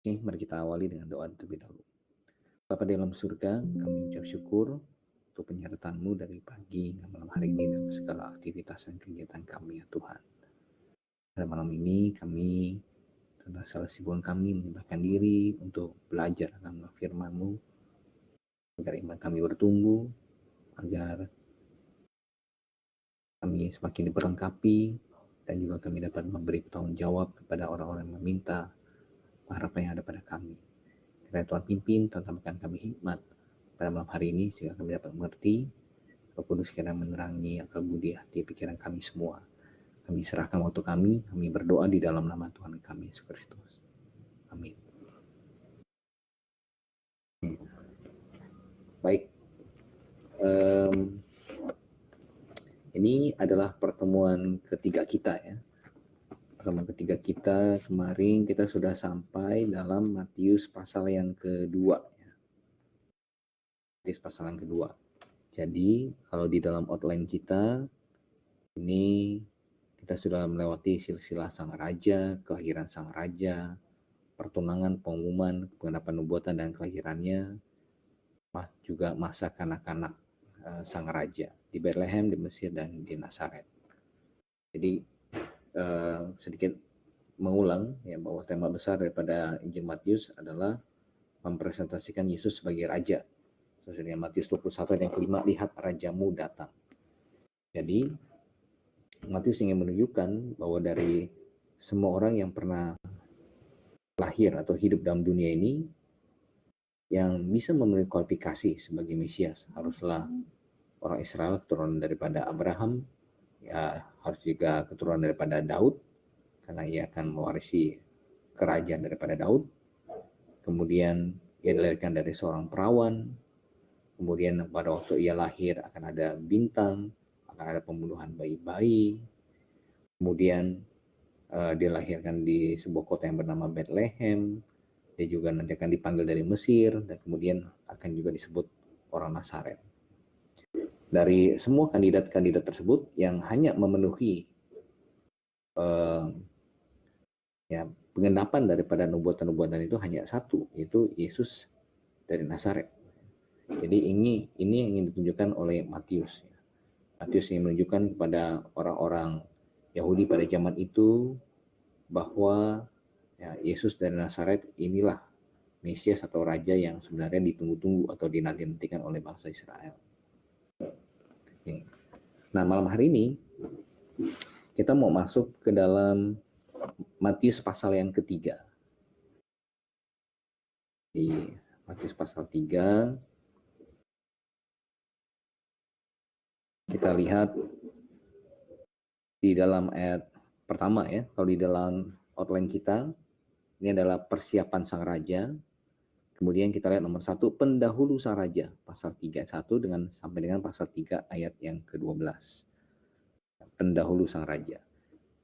Oke, mari kita awali dengan doa terlebih dahulu. Bapa di dalam surga, kami ucap syukur untuk penyertaan-Mu dari pagi hingga malam hari ini dalam segala aktivitas dan kegiatan kami, ya Tuhan. Pada malam ini kami tentang salah sibuan kami menyembahkan diri untuk belajar tentang firman-Mu, agar iman kami bertumbuh, agar kami semakin diperlengkapi, dan juga kami dapat memberi tanggung jawab kepada orang-orang yang meminta harapan yang ada pada kami. Kiranya Tuhan pimpin, Tuhan tambahkan kami hikmat pada malam hari ini, sehingga kami dapat mengerti. Roh Kudus kiranya menerangi akal budi hati pikiran kami semua. Kami serahkan waktu kami berdoa di dalam nama Tuhan kami, Yesus Kristus. Amin. Baik, ini adalah pertemuan ketiga kita ya. Pertemuan ketiga kita kemarin kita sudah sampai dalam Matius pasal yang kedua ya. Matius pasal yang kedua. Jadi kalau di dalam outline kita ini kita sudah melewati silsilah sang raja, kelahiran sang raja, pertunangan, pengumuman, penggenapan nubuatan dan kelahirannya, juga masa kanak-kanak sang raja di Bethlehem, di Mesir dan di Nazaret. Jadi sedikit mengulang ya, bahwa tema besar daripada Injil Matius adalah mempresentasikan Yesus sebagai raja. Sesuai dengan Matius 21 ayat yang kelima, lihat rajamu datang. Jadi Matius ingin menunjukkan bahwa dari semua orang yang pernah lahir atau hidup dalam dunia ini, yang bisa memenuhi kualifikasi sebagai Mesias haruslah orang Israel, keturunan daripada Abraham, ya harus juga keturunan daripada Daud, karena ia akan mewarisi kerajaan daripada Daud. Kemudian ia dilahirkan dari seorang perawan. Kemudian pada waktu ia lahir akan ada bintang, akan ada pembunuhan bayi-bayi. Kemudian dilahirkan di sebuah kota yang bernama Bethlehem. Dia juga nanti akan dipanggil dari Mesir, dan kemudian akan juga disebut orang Nazaret. Dari semua kandidat-kandidat tersebut yang hanya memenuhi penggenapan daripada nubuatan-nubuatan itu hanya satu, yaitu Yesus dari Nazaret. Jadi ini yang ingin ditunjukkan oleh Matius. Matius ingin menunjukkan kepada orang-orang Yahudi pada zaman itu bahwa ya, Yesus dari Nazaret inilah Mesias atau Raja yang sebenarnya ditunggu-tunggu atau dinanti-nantikan oleh bangsa Israel. Oke. Nah, malam hari ini kita mau masuk ke dalam Matius pasal yang ketiga. Di Matius pasal 3 kita lihat di dalam ayat pertama ya. Kalau di dalam outline kita ini adalah persiapan sang raja. Kemudian kita lihat nomor 1, pendahulu sang raja, pasal 3 ayat 1 sampai dengan pasal 3 ayat yang ke-12. Pendahulu sang raja.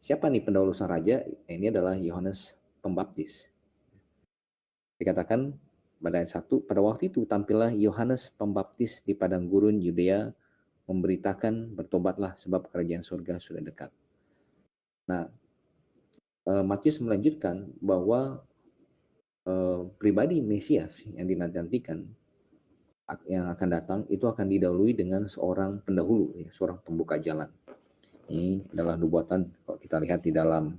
Siapa nih pendahulu sang raja? Ini adalah Yohanes Pembaptis. Dikatakan pada ayat 1, pada waktu itu tampillah Yohanes Pembaptis di padang gurun Yudea, memberitakan bertobatlah sebab kerajaan surga sudah dekat. Nah, Matius melanjutkan bahwa pribadi Mesias yang dinantikan yang akan datang itu akan didahului dengan seorang pendahulu, ya, seorang pembuka jalan. Ini adalah nubuatan kalau kita lihat di dalam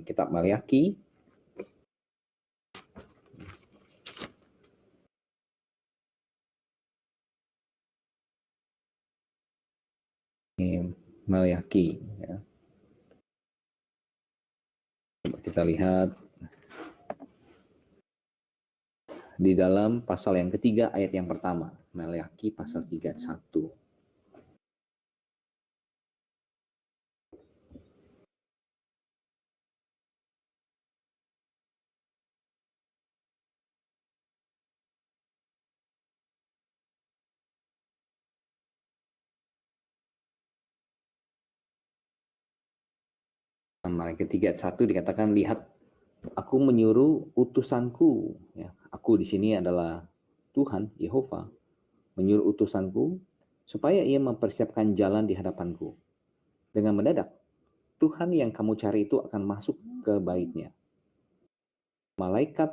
kitab Maliaki. Ini Maliaki ya. Coba kita lihat di dalam pasal yang ketiga ayat yang pertama, Maliaki pasal 3 ayat 1. Maliaki 3 ayat 1 dikatakan, lihat aku menyuruh utusanku, ya. Aku di sini adalah Tuhan Yehova, menyuruh utusanku supaya ia mempersiapkan jalan di hadapanku. Dengan mendadak Tuhan yang kamu cari itu akan masuk ke baitnya. malaikat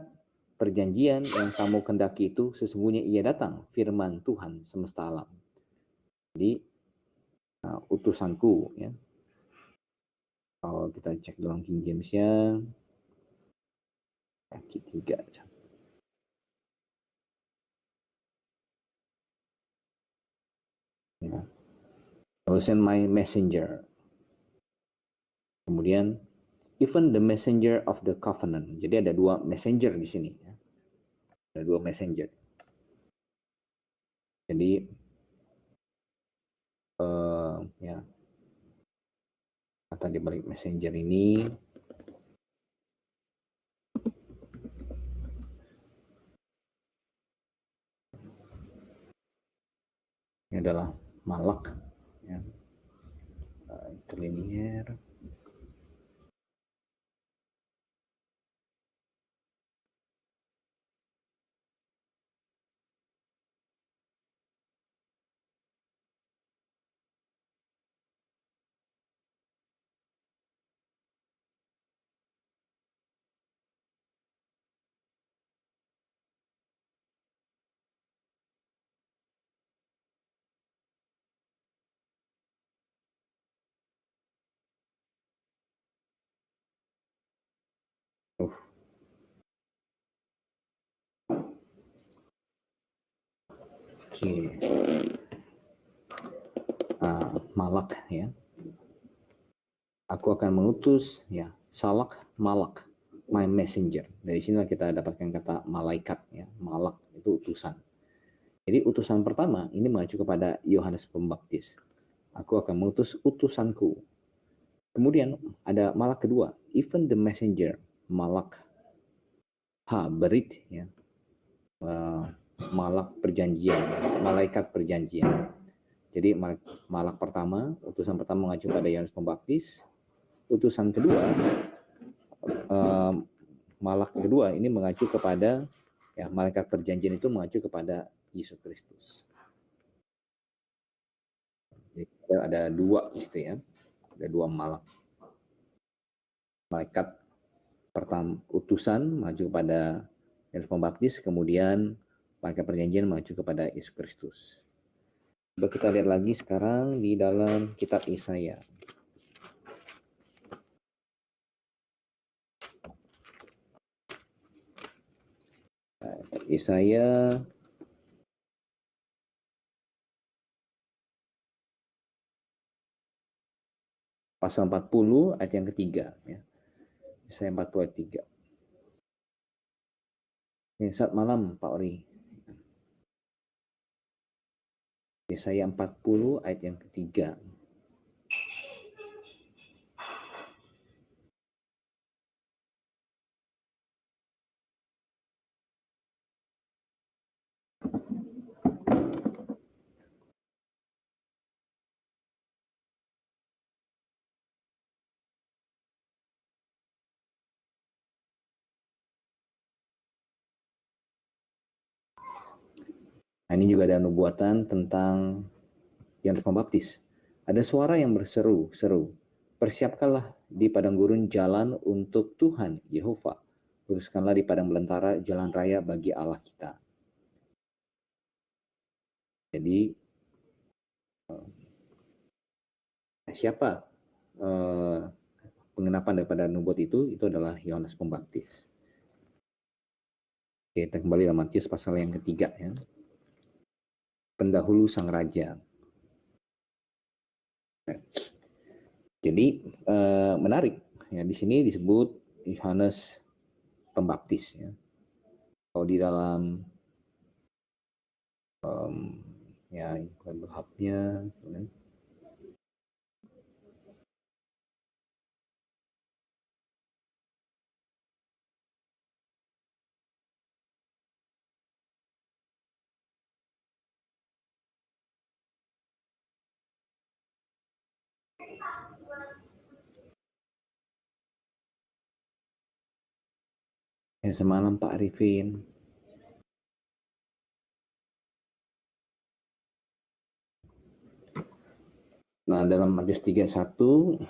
perjanjian yang kamu kendaki itu sesungguhnya ia datang, firman Tuhan semesta alam. Jadi utusanku, ya. Kalau kita cek dalam King James-nya, kaki 3. Ya. I will send my messenger. Kemudian even the messenger of the covenant. Jadi ada dua messenger di sini. Ya. Ada dua messenger. Jadi ya kata di balik messenger ini adalah malak, ya. Interlinear. Oke. Malak, ya. Aku akan mengutus, ya, salak, malak, my messenger. Dari sinilah kita dapatkan kata malaikat, ya. Malak itu utusan. Jadi utusan pertama ini mengacu kepada Yohanes Pembaptis. Aku akan mengutus utusanku. Kemudian ada malak kedua, even the messenger, malak berit, ya. Malak perjanjian, malaikat perjanjian. Jadi malak pertama, utusan pertama mengacu pada Yohanes Pembaptis. Utusan kedua, malak kedua ini mengacu kepada, ya, malaikat perjanjian itu mengacu kepada Yesus Kristus. Jadi ada dua gitu, ya. Ada dua malak. Malaikat pertama utusan mengacu kepada Yohanes Pembaptis, kemudian malaikat perjanjian mengacu kepada Yesus Kristus. Coba kita lihat lagi sekarang di dalam kitab Yesaya. Yesaya pasal 40 ayat yang ketiga, ya. Yesaya 40 ayat 3. Saat malam Pak Ori. Yesaya 40 ayat yang ketiga. Nah, ini juga ada nubuatan tentang Yohanes Pembaptis. Ada suara yang berseru-seru, persiapkanlah di padang gurun jalan untuk Tuhan Yehova. Luruskanlah di padang belantara jalan raya bagi Allah kita. Jadi siapa pengenapan daripada nubuat itu adalah Yohanes Pembaptis. Oke, kita kembali dalam Matius pasal yang ketiga, ya. Pendahulu sang raja. Jadi menarik, ya, di sini disebut Yohanes Pembaptis, ya. Kalau di dalam ya Bible Hub-nya, ya. Ya, semalam Pak Arifin. Nah, dalam Matius 31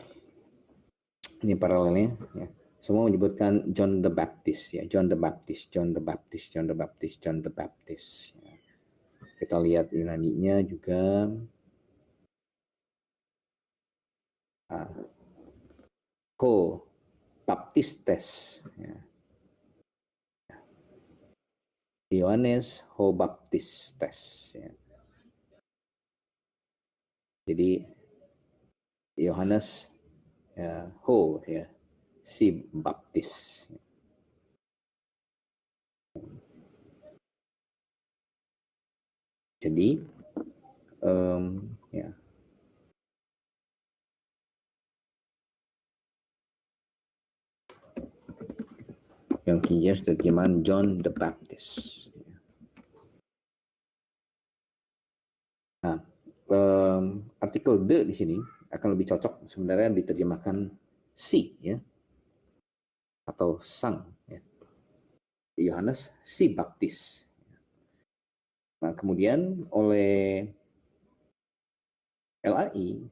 ini paralelnya, ya. Semua menyebutkan John the Baptist ya, John the Baptist, John the Baptist, John the Baptist, John the Baptist. Ya. Kita lihat Yunaninya juga. Ho Baptistes. Ya. Yohanes Ho Baptistes. Ya. Jadi Yohanes ya, Ho ya, si Baptis. Jadi ya, yang King James terjemahan John the Baptist. Nah, artikel the di sini akan lebih cocok sebenarnya diterjemahkan si ya, atau sang ya. Yohanes si Baptis. Nah, kemudian oleh LAI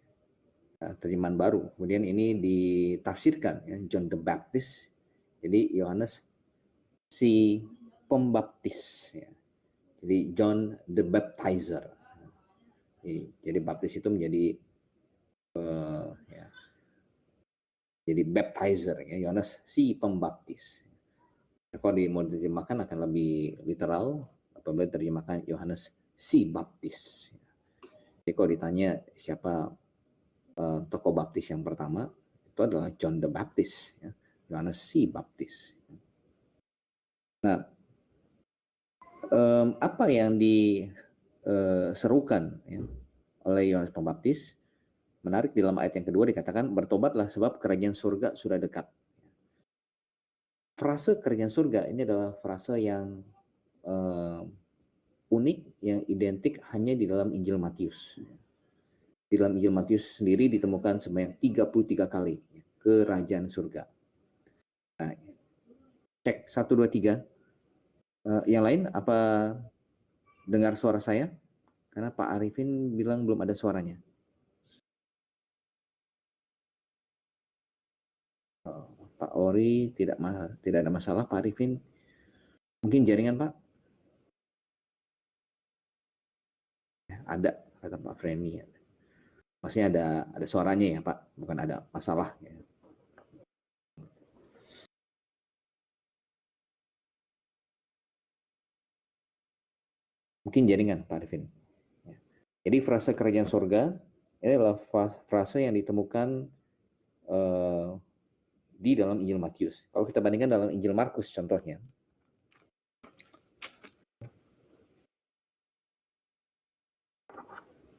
terjemahan baru. Kemudian ini ditafsirkan ya, John the Baptist. Jadi Yohanes si pembaptis ya. Jadi John the Baptizer. Jadi baptis itu menjadi ya, jadi baptizer ya, Yohanes si pembaptis. Kalau mau diterjemahkan akan lebih literal apabila diterjemahkan Yohanes si baptis. Jadi kalau ditanya siapa tokoh baptis yang pertama, itu adalah John the Baptist ya. Yohanes si baptis. Nah, apa yang diserukan ya, oleh Yohanes Pembaptis? Menarik, di dalam ayat yang kedua dikatakan, bertobatlah sebab kerajaan surga sudah dekat. Frase kerajaan surga ini adalah frase yang unik, yang identik hanya di dalam Injil Matius. Di dalam Injil Matius sendiri ditemukan sebanyak 33 kali ya, kerajaan surga. Nah, cek 1, 2, 3. Yang lain apa dengar suara saya? Karena Pak Arifin bilang belum ada suaranya. Pak Ori tidak ada masalah. Pak Arifin mungkin jaringan Pak? Ada, kata Pak Freni. Maksudnya ada suaranya ya Pak, bukan ada masalah. Ya. Mungkin jaringan Pak Arifin. Ya. Jadi frase kerajaan surga ini adalah frase yang ditemukan di dalam Injil Matius. Kalau kita bandingkan dalam Injil Markus contohnya,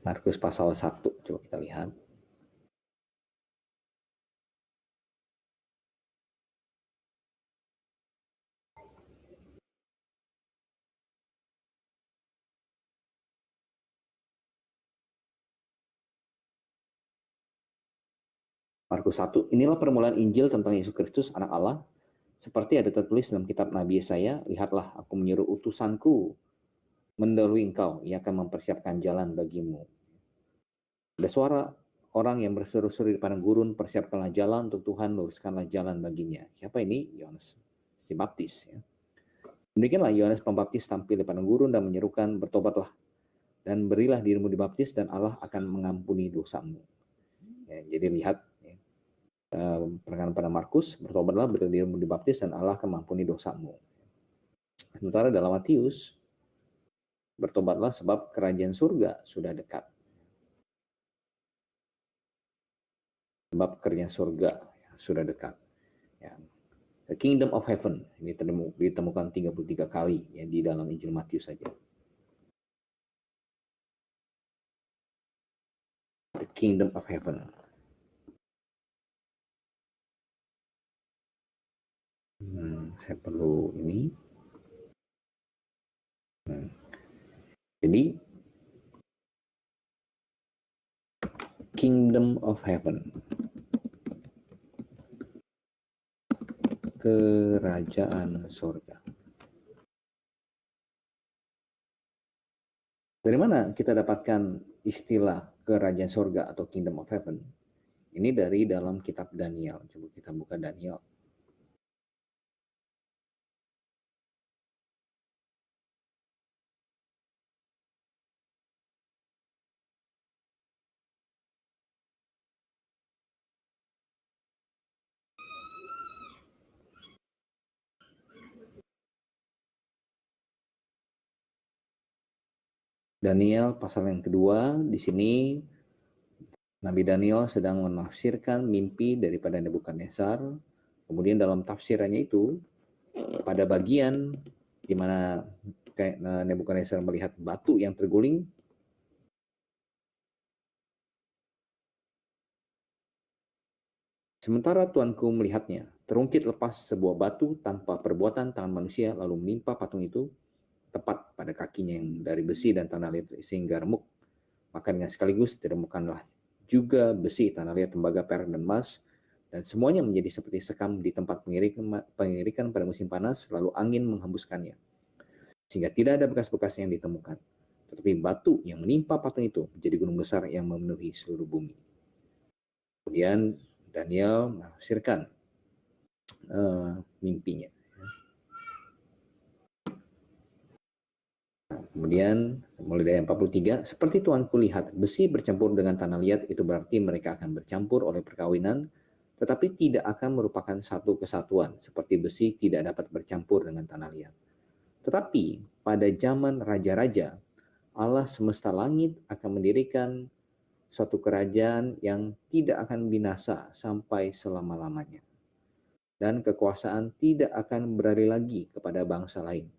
Markus pasal 1, coba kita lihat. Markus 1, inilah permulaan Injil tentang Yesus Kristus, anak Allah. Seperti ada tertulis dalam kitab Nabi Yesaya, lihatlah aku menyuruh utusanku mendahului engkau, ia akan mempersiapkan jalan bagimu. Ada suara orang yang berseru-seru di padang gurun, persiapkanlah jalan untuk Tuhan, luruskanlah jalan baginya. Siapa ini? Yohanes si Baptis. Ya. Demikianlah Yohanes Pembaptis tampil di padang gurun dan menyerukan, bertobatlah dan berilah dirimu dibaptis dan Allah akan mengampuni dosamu. Ya, jadi lihat ya, perkataan pada Markus, bertobatlah, berilah dirimu dibaptis dan Allah akan mengampuni dosamu. Sementara dalam Matius, bertobatlah sebab kerajaan surga sudah dekat. Sebab kerajaan surga ya, sudah dekat. Ya. The Kingdom of Heaven ini ditemukan 33 kali ya, di dalam Injil Matius saja. The Kingdom of Heaven. Saya perlu ini. Jadi Kingdom of Heaven, kerajaan surga. Dari mana kita dapatkan istilah kerajaan surga atau Kingdom of Heaven? Ini dari dalam kitab Daniel. Coba kita buka Daniel. Daniel pasal yang kedua, di sini Nabi Daniel sedang menafsirkan mimpi daripada Nebukadnezar. Kemudian dalam tafsirannya itu, pada bagian di mana Nebukadnezar melihat batu yang terguling, sementara tuanku melihatnya, terungkit lepas sebuah batu tanpa perbuatan tangan manusia, lalu menimpa patung itu, tepat pada kakinya yang dari besi dan tanah liat sehingga remuk. Maka dengan sekaligus diremukkanlah juga besi, tanah liat, tembaga, perak, dan emas, dan semuanya menjadi seperti sekam di tempat pengirikan pada musim panas, lalu angin menghembuskannya, sehingga tidak ada bekas-bekas yang ditemukan. Tetapi batu yang menimpa patung itu menjadi gunung besar yang memenuhi seluruh bumi. Kemudian Daniel menafsirkan mimpinya. Kemudian mulai dari 43, seperti Tuhan kulihat besi bercampur dengan tanah liat, itu berarti mereka akan bercampur oleh perkawinan, tetapi tidak akan merupakan satu kesatuan, seperti besi tidak dapat bercampur dengan tanah liat. Tetapi pada zaman raja-raja, Allah semesta langit akan mendirikan suatu kerajaan yang tidak akan binasa sampai selama-lamanya. Dan kekuasaan tidak akan beralih lagi kepada bangsa lain.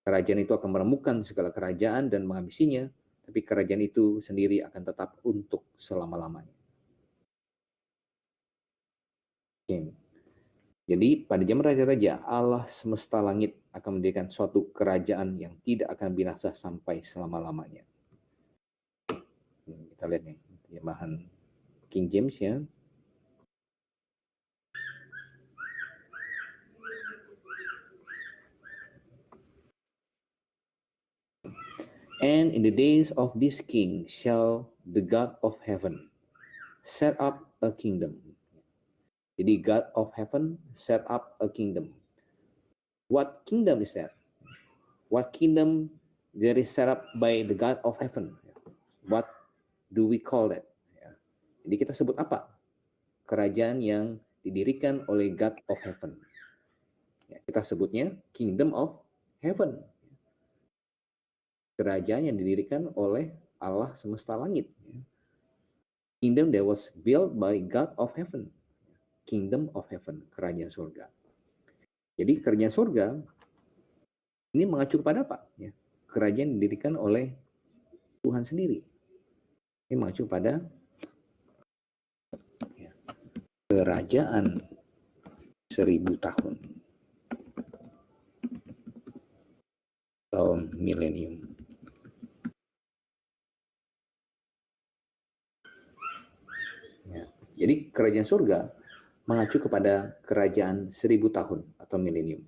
Kerajaan itu akan meremukkan segala kerajaan dan menghabisinya, tapi kerajaan itu sendiri akan tetap untuk selama-lamanya. Okay. Jadi pada zaman raja-raja, Allah semesta langit akan mendirikan suatu kerajaan yang tidak akan binasa sampai selama-lamanya. Kita lihat nih, terjemahan King James ya. And in the days of this king shall the God of heaven set up a kingdom. Jadi God of heaven set up a kingdom. What kingdom is that? What kingdom that is set up by the God of heaven? What do we call that? Jadi kita sebut apa? Kerajaan yang didirikan oleh God of heaven. Kita sebutnya kingdom of heaven. Kerajaan yang didirikan oleh Allah semesta langit. Kingdom that was built by God of heaven. Kingdom of heaven, kerajaan surga. Jadi kerajaan surga ini mengacu kepada apa? Kerajaan yang didirikan oleh Tuhan sendiri. Ini mengacu pada kerajaan 1000 tahun. Tahun milenium. Ya. Jadi kerajaan surga mengacu kepada kerajaan 1000 tahun atau milenium.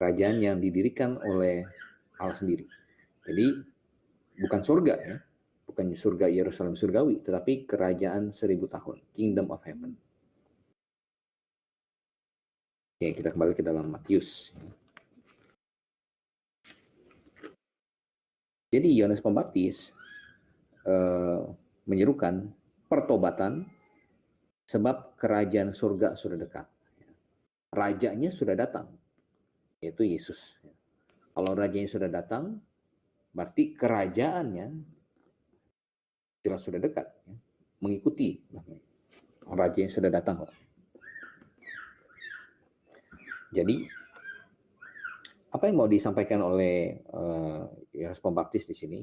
Kerajaan yang didirikan oleh Allah sendiri. Jadi bukan surga ya, bukan surga Yerusalem surgawi, tetapi kerajaan 1000 tahun, kingdom of heaven. Oke, kita kembali ke dalam Matius. Jadi Yohanes Pembaptis menyerukan pertobatan sebab kerajaan surga sudah dekat. Rajanya sudah datang, yaitu Yesus. Kalau rajanya sudah datang, berarti kerajaannya jelas sudah dekat, mengikuti raja yang sudah datang. Jadi apa yang mau disampaikan oleh Yohanes Pembaptis di sini?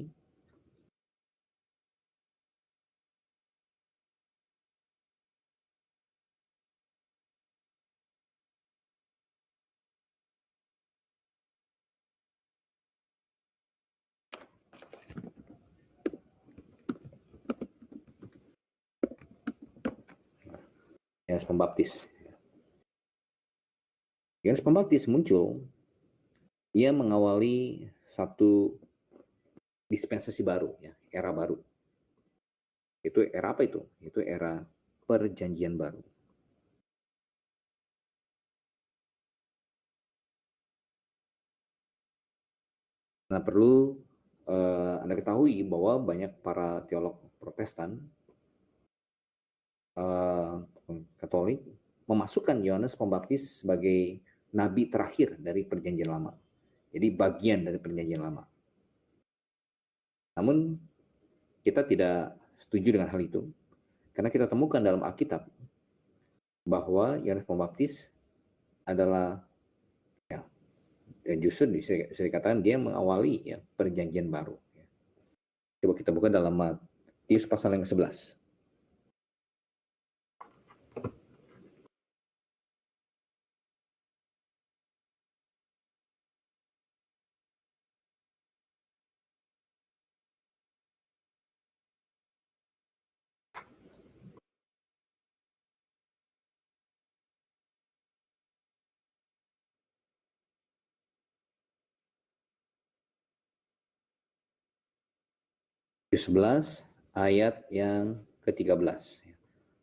Yohanes Pembaptis. Yohanes Pembaptis muncul, ia mengawali satu dispensasi baru, ya, era baru. Itu era apa itu? Itu era perjanjian baru. Nah, perlu Anda ketahui bahwa banyak para teolog Protestan, Katolik, memasukkan Yohanes Pembaptis sebagai nabi terakhir dari perjanjian lama. Jadi bagian dari perjanjian lama. Namun kita tidak setuju dengan hal itu karena kita temukan dalam Alkitab bahwa Yohanes Pembaptis adalah justru bisa dikatakan dia mengawali ya perjanjian baru. Coba kita buka dalam Matius pasal yang ke-11. Matius 11 ayat yang ke-13.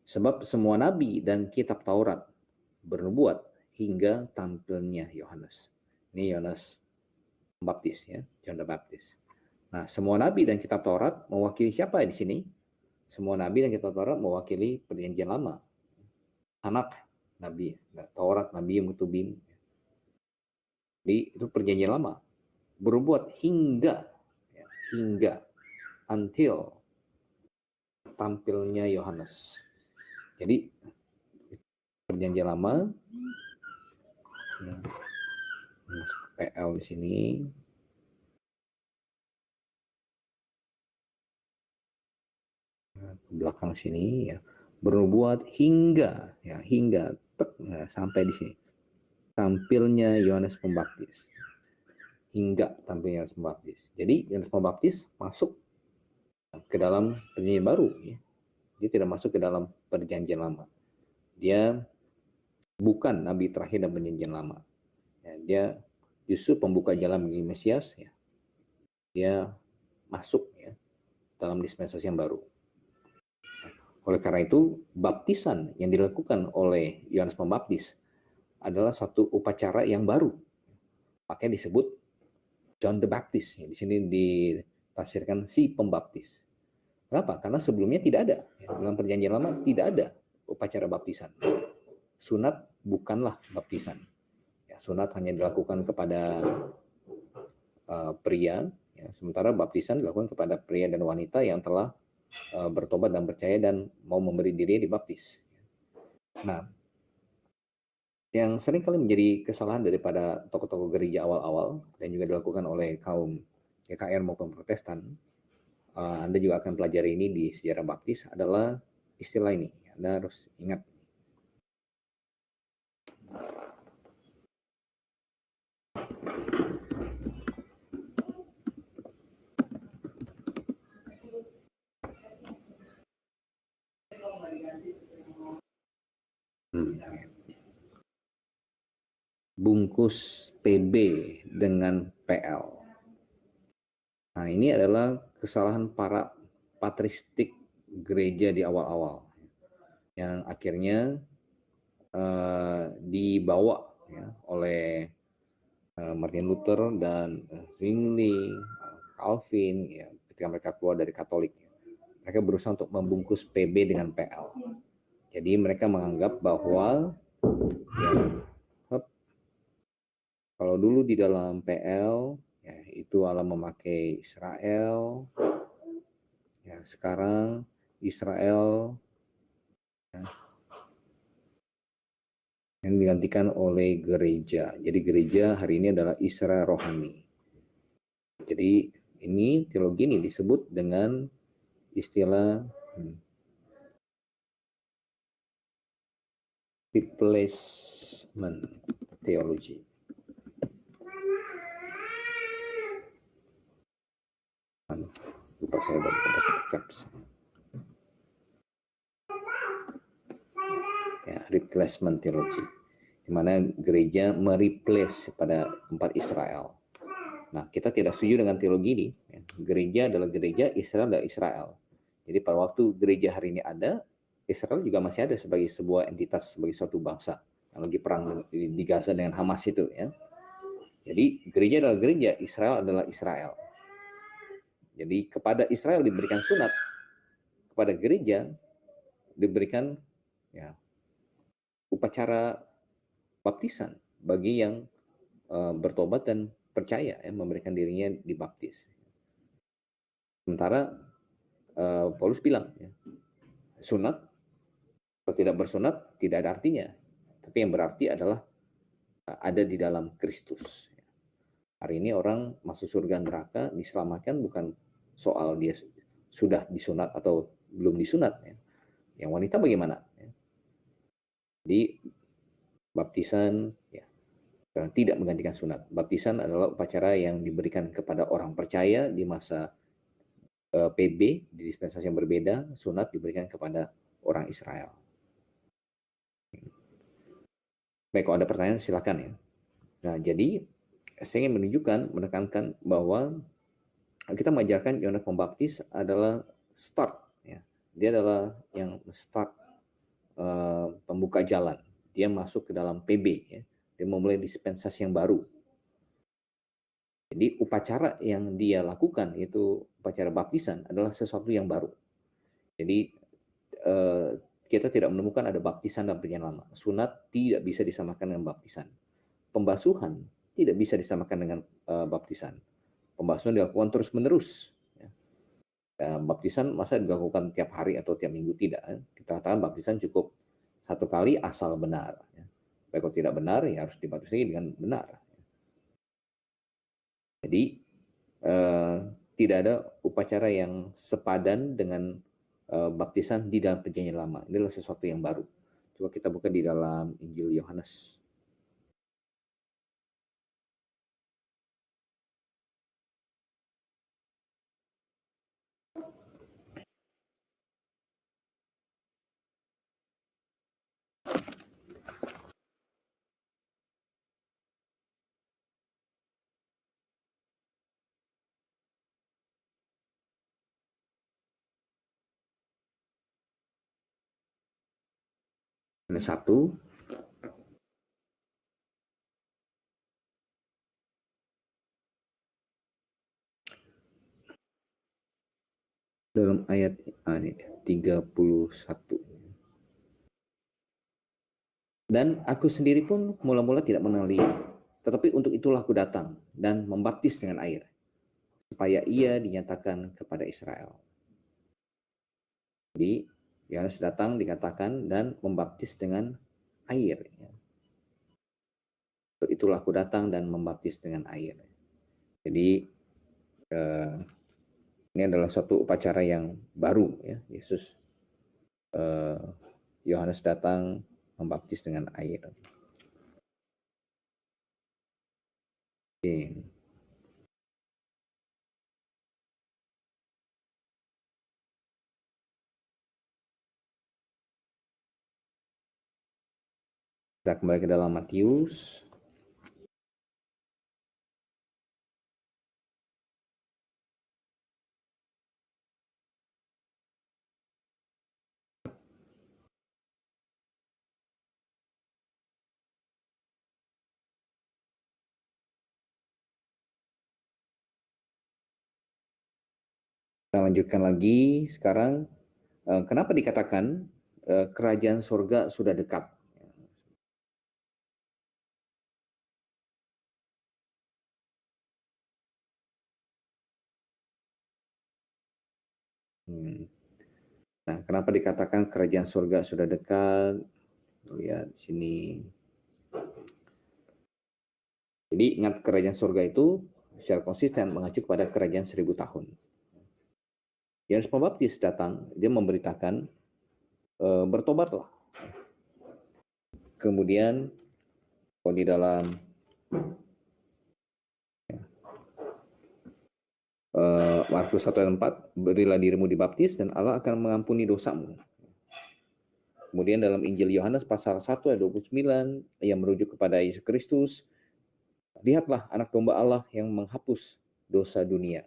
Sebab semua nabi dan kitab Taurat bernubuat hingga tampilnya Yohanes. Ini Yohanes Pembaptis ya, John the Baptist. Nah, semua nabi dan kitab Taurat mewakili siapa di sini? Semua nabi dan kitab Taurat mewakili perjanjian lama. Anak nabi, Taurat, nabi, Mutubim. Jadi itu perjanjian lama. Berbuat hingga until tampilnya Yohanes. Jadi perjanjian lama PL di sini belakang sini ya, bernubuat hingga sampai di sini tampilnya Yohanes Pembaptis. Hingga tampilnya Yohanes Pembaptis. Jadi Yohanes Pembaptis masuk ke dalam perjanjian baru ya. Dia tidak masuk ke dalam perjanjian lama. Dia bukan nabi terakhir dalam perjanjian lama. Ya, dia justru pembuka jalan bagi Mesias ya. Dia masuk ya dalam dispensasi yang baru. Oleh karena itu, baptisan yang dilakukan oleh Yohanes Pembaptis adalah satu upacara yang baru. Makanya disebut John the Baptist. Di sini ditafsirkan si pembaptis. Kenapa? Karena sebelumnya tidak ada. Dalam perjanjian lama tidak ada upacara baptisan. Sunat bukanlah baptisan. Sunat hanya dilakukan kepada pria, sementara baptisan dilakukan kepada pria dan wanita yang telah bertobat dan percaya dan mau memberi diri dibaptis. Nah, yang sering kali menjadi kesalahan daripada tokoh-tokoh gereja awal-awal dan juga dilakukan oleh kaum GKR maupun Protestan, Anda juga akan pelajari ini di sejarah baptis, adalah istilah ini. Anda harus ingat. Bungkus PB dengan PL. Nah, ini adalah kesalahan para patristik gereja di awal-awal yang akhirnya dibawa ya, oleh Martin Luther dan Zwingli, Calvin ya, ketika mereka keluar dari Katolik. Mereka berusaha untuk membungkus PB dengan PL. Jadi mereka menganggap bahwa ya, kalau dulu di dalam PL ya, itu Allah memakai Israel, ya sekarang Israel ya, yang digantikan oleh gereja. Jadi gereja hari ini adalah Israel rohani. Jadi ini teologi ini disebut dengan istilah replacement theology. Lupa saya dapat caps. Ya, replacement theology, di mana gereja mereplace pada tempat Israel. Nah, kita tidak setuju dengan teologi ini. Gereja adalah gereja, Israel adalah Israel. Jadi pada waktu gereja hari ini ada, Israel juga masih ada sebagai sebuah entitas, sebagai suatu bangsa yang lagi perang di Gaza dengan Hamas itu ya. Jadi gereja adalah gereja, Israel adalah Israel. Jadi kepada Israel diberikan sunat, kepada gereja diberikan ya upacara baptisan bagi yang bertobat dan percaya ya, memberikan dirinya dibaptis. Sementara Paulus bilang, ya, sunat atau tidak bersunat tidak ada artinya, tapi yang berarti adalah ada di dalam Kristus. Hari ini orang masuk surga neraka diselamatkan bukan soal dia sudah disunat atau belum disunat. Ya. Yang wanita bagaimana? Ya. Di baptisan ya, tidak menggantikan sunat. Baptisan adalah upacara yang diberikan kepada orang percaya di masa PB, di dispensasi yang berbeda. Sunat diberikan kepada orang Israel. Baik, kalau ada pertanyaan silakan ya. Nah, jadi saya ingin menunjukkan, menekankan bahwa kita mengajarkan Yohanes Pembaptis adalah start, ya. Dia adalah yang start pembuka jalan. Dia masuk ke dalam PB, ya. Dia memulai dispensasi yang baru. Jadi upacara yang dia lakukan, yaitu upacara baptisan, adalah sesuatu yang baru. Jadi kita tidak menemukan ada baptisan dalam perjanjian lama. Sunat tidak bisa disamakan dengan baptisan. Pembasuhan tidak bisa disamakan dengan baptisan. Pembasuhan dilakukan terus-menerus. Ya. Baptisan masa dilakukan tiap hari atau tiap minggu, tidak. Kita katakan baptisan cukup satu kali asal benar. Ya. Baik, kalau tidak benar ya harus dibaptisasi dengan benar. Jadi tidak ada upacara yang sepadan dengan baptisan di dalam perjanjian lama. Ini adalah sesuatu yang baru. Coba kita buka di dalam Injil Yohanes. Yohanes 1 dalam ayat 31. Dan aku sendiri pun mula-mula tidak mengenali, tetapi untuk itulah aku datang dan membaptis dengan air, supaya ia dinyatakan kepada Israel. Jadi Yohanes datang dikatakan dan membaptis dengan air. Untuk itulah aku datang dan membaptis dengan air. Jadi ini adalah suatu upacara yang baru, ya. Yesus Yohanes datang membaptis dengan air. Oke. Kita kembali ke dalam Matius. Kita lanjutkan lagi sekarang. Kenapa dikatakan kerajaan surga sudah dekat? Nah, kenapa dikatakan kerajaan surga sudah dekat? Lihat di sini. Jadi ingat, kerajaan surga itu secara konsisten mengacu kepada kerajaan 1000 tahun. Yohanes Pembaptis datang, dia memberitakan bertobatlah. Kemudian kalau di dalam Markus 1 ayat 4, berilah dirimu dibaptis dan Allah akan mengampuni dosamu. Kemudian dalam Injil Yohanes pasal 1 ayat 29 yang merujuk kepada Yesus Kristus, lihatlah anak domba Allah yang menghapus dosa dunia.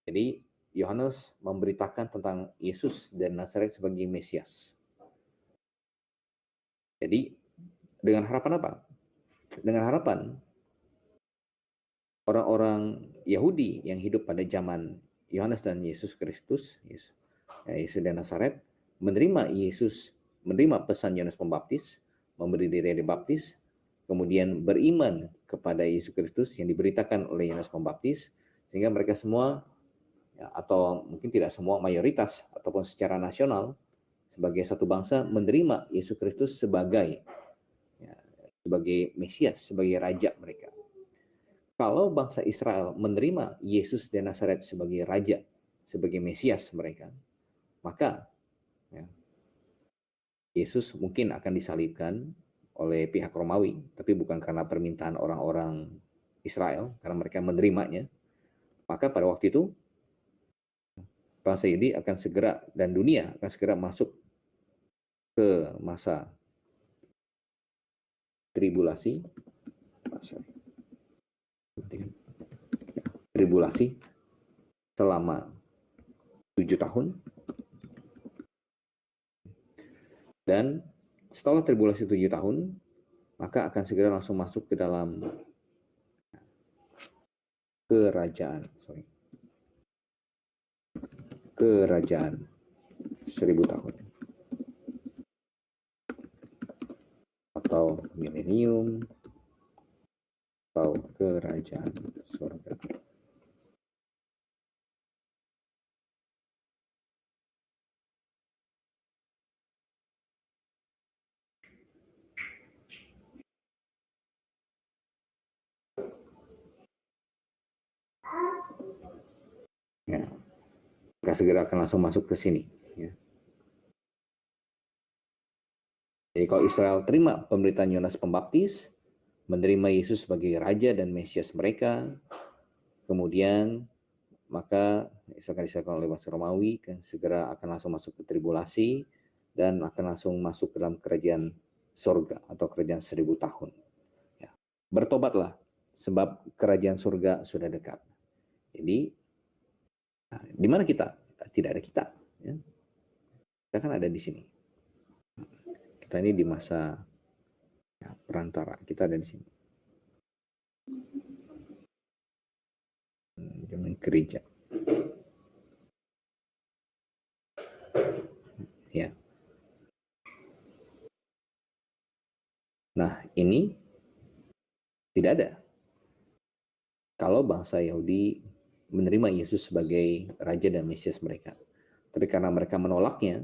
Jadi Yohanes memberitakan tentang Yesus dan Nazaret sebagai Mesias. Jadi dengan harapan apa? Dengan harapan orang-orang Yahudi yang hidup pada zaman Yohanes dan Yesus Kristus, Yesus dan Nazaret, menerima pesan Yohanes Pembaptis, memberi diri dibaptis, kemudian beriman kepada Yesus Kristus yang diberitakan oleh Yohanes Pembaptis, sehingga mereka semua ya, atau mungkin tidak semua, mayoritas ataupun secara nasional sebagai satu bangsa menerima Yesus Kristus sebagai sebagai Mesias, sebagai Raja mereka. Kalau bangsa Israel menerima Yesus dari Nazaret sebagai Raja, sebagai Mesias mereka, maka Yesus mungkin akan disalibkan oleh pihak Romawi, tapi bukan karena permintaan orang-orang Israel, karena mereka menerimanya. Maka pada waktu itu, bangsa Yahudi akan segera, dan dunia akan segera masuk ke masa tribulasi, selama 7 tahun, dan setelah tribulasi 7 tahun, maka akan segera langsung masuk ke dalam kerajaan 1000 tahun atau milenium atau kerajaan surga. Ya, maka segera akan langsung masuk ke sini. Ya. Jadi kalau Israel terima pemberitaan Yohanes Pembaptis, menerima Yesus sebagai Raja dan Mesias mereka, kemudian maka Israel diserahkan oleh bangsa Romawi, kan segera akan langsung masuk ke tribulasi dan akan langsung masuk ke dalam kerajaan surga atau kerajaan 1000 tahun. Ya. Bertobatlah, sebab kerajaan surga sudah dekat. Jadi, di mana kita? Tidak ada kita. Ya. Kita kan ada di sini. Kita ini di masa perantara. Kita ada di sini. Zaman gereja. Ya. Nah, ini tidak ada. Kalau bangsa Yahudi menerima Yesus sebagai Raja dan Mesias mereka. Tapi karena mereka menolaknya,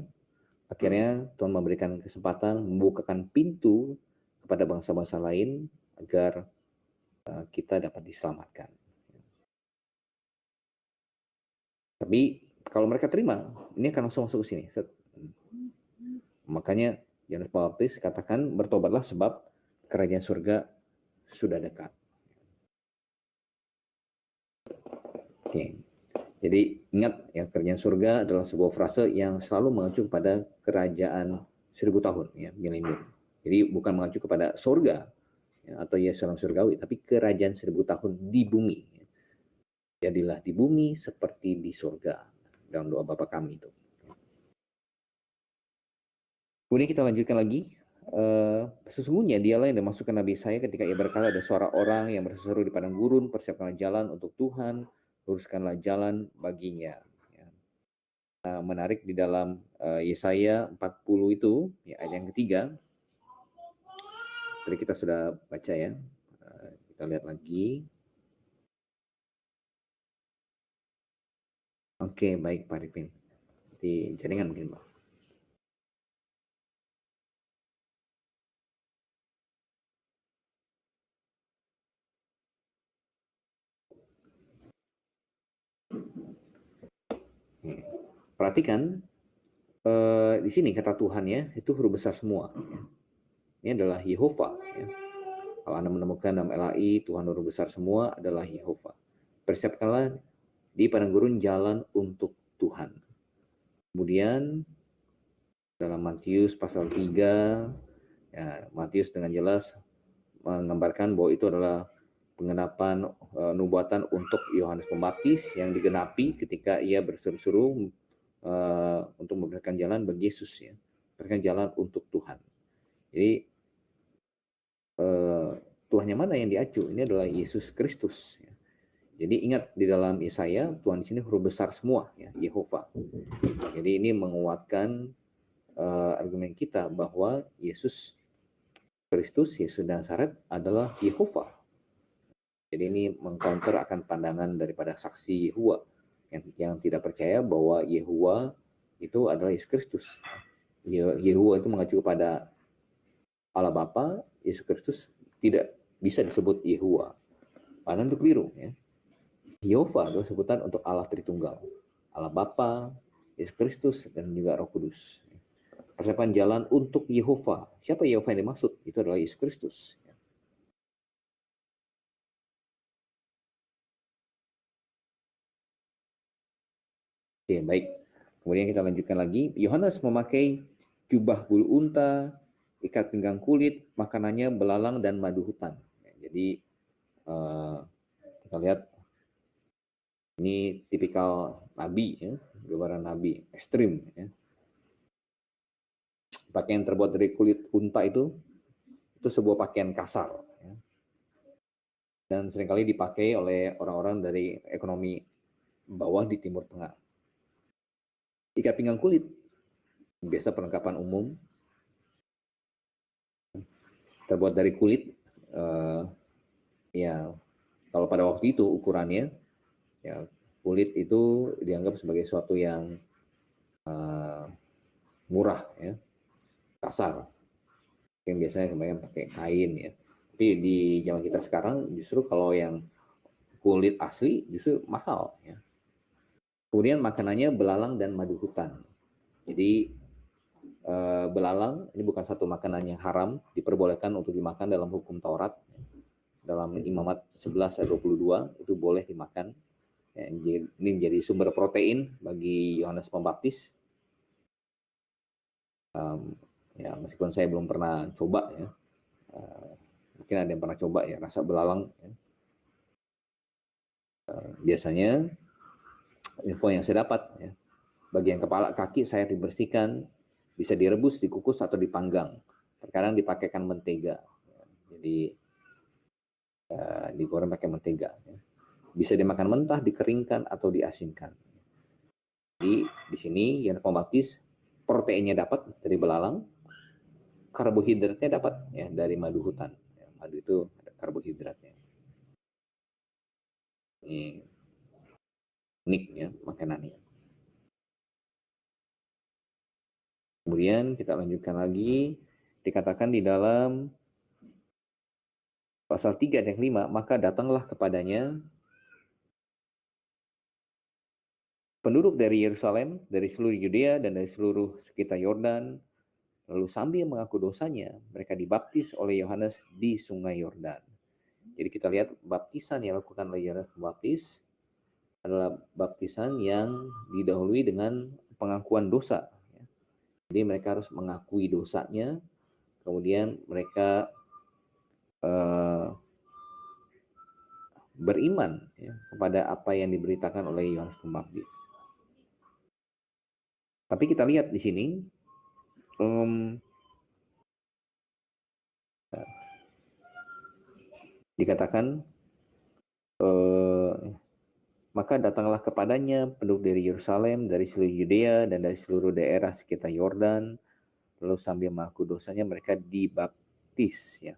akhirnya Tuhan memberikan kesempatan, membukakan pintu kepada bangsa-bangsa lain agar kita dapat diselamatkan. Tapi kalau mereka terima, ini akan langsung masuk ke sini. Makanya Yohanes Pembaptis katakan, bertobatlah sebab kerajaan surga sudah dekat. Oke. Jadi ingat ya, kerajaan surga adalah sebuah frase yang selalu mengacu kepada kerajaan 1000 tahun, ya, milenium. Jadi bukan mengacu kepada surga ya, atau Yerusalem surgawi, tapi kerajaan 1000 tahun di bumi. Jadilah di bumi seperti di surga, dalam doa Bapa kami itu. Kemudian kita lanjutkan lagi. Sesungguhnya dialah yang dimaksudkan Nabi Yesaya ketika ia berkata, ada suara orang yang berseru di padang gurun, persiapkanlah jalan untuk Tuhan, luruskanlah jalan baginya. Ya. Menarik di dalam Yesaya 40 itu, ya, ayat yang ketiga. Tadi kita sudah baca ya. Kita lihat lagi. Oke, baik Pak Ripin. Di jaringan mungkin Pak. Perhatikan di sini kata Tuhan ya, itu huruf besar semua. Ya. Ini adalah Yehova. Ya. Kalau Anda menemukan dalam LAI, Tuhan huruf besar semua adalah Yehova. Persiapkanlah di padang gurun jalan untuk Tuhan. Kemudian dalam Matius pasal 3, ya, Matius dengan jelas menggambarkan bahwa itu adalah pengenapan nubuatan untuk Yohanes Pembaptis yang digenapi ketika ia berseru-seru untuk memberikan jalan bagi Yesus, ya, memberikan jalan untuk Tuhan. Jadi Tuhannya mana yang diacu? Ini adalah Yesus Kristus. Ya. Jadi ingat di dalam Yesaya Tuhan di sini huruf besar semua, ya, Yehova. Jadi ini menguatkan argumen kita bahwa Yesus Kristus, Yesus Nazaret adalah Yehova. Jadi ini mengcounter akan pandangan daripada saksi Yehova yang tidak percaya bahwa Yehuwa itu adalah Yesus Kristus. Yehuwa itu mengacu kepada Allah Bapa, Yesus Kristus tidak bisa disebut Yehuwa. Karena itu keliru. Ya. Yehova adalah sebutan untuk Allah Tritunggal. Allah Bapa, Yesus Kristus, dan juga Roh Kudus. Persiapan jalan untuk Yehova. Siapa Yehova yang dimaksud? Itu adalah Yesus Kristus. Oke, baik. Kemudian kita lanjutkan lagi. Yohanes memakai jubah bulu unta, ikat pinggang kulit, makanannya belalang dan madu hutan. Jadi kita lihat ini tipikal nabi, ya, gambaran nabi ekstrim. Ya. Pakaian terbuat dari kulit unta itu sebuah pakaian kasar. Ya. Dan seringkali dipakai oleh orang-orang dari ekonomi bawah di Timur Tengah. Ikat pinggang kulit, biasa perlengkapan umum, terbuat dari kulit. Ya, kalau pada waktu itu ukurannya, ya kulit itu dianggap sebagai sesuatu yang murah, ya, kasar. Yang biasanya kebanyakan pakai kain, ya. Tapi di zaman kita sekarang justru kalau yang kulit asli justru mahal, ya. Kemudian makanannya belalang dan madu hutan. Jadi belalang ini bukan satu makanan yang haram, diperbolehkan untuk dimakan dalam hukum Taurat. Dalam Imamat 11 ayat 22 itu boleh dimakan. Ya, ini menjadi sumber protein bagi Yohanes Pembaptis. Ya, meskipun saya belum pernah coba, ya. Mungkin ada yang pernah coba, ya, rasa belalang. Ya. Biasanya info yang saya dapat, ya, bagian kepala, kaki, sayap dibersihkan, bisa direbus, dikukus atau dipanggang. Terkadang dipakaikan mentega. Ya. Jadi digoreng pakai mentega. Ya. Bisa dimakan mentah, dikeringkan atau diasinkan. Jadi di sini Yohanes Pembaptis proteinnya dapat dari belalang, karbohidratnya dapat, ya, dari madu hutan. Ya, madu itu ada karbohidratnya. Ini unik, ya, makanannya. Kemudian kita lanjutkan lagi, dikatakan di dalam pasal 3 dan 5, maka datanglah kepadanya penduduk dari Yerusalem, dari seluruh Yudea dan dari seluruh sekitar Yordan, lalu sambil mengaku dosanya, mereka dibaptis oleh Yohanes di sungai Yordan. Jadi kita lihat baptisan yang dilakukan oleh Yohanes Pembaptis adalah baptisan yang didahului dengan pengakuan dosa. Jadi mereka harus mengakui dosanya, kemudian mereka beriman, ya, kepada apa yang diberitakan oleh Yohanes Pembaptis. Tapi kita lihat di sini, dikatakan maka datanglah kepadanya penduduk dari Yerusalem, dari seluruh Yudea dan dari seluruh daerah sekitar Yordan, lalu sambil mengaku dosanya mereka dibaptis, ya,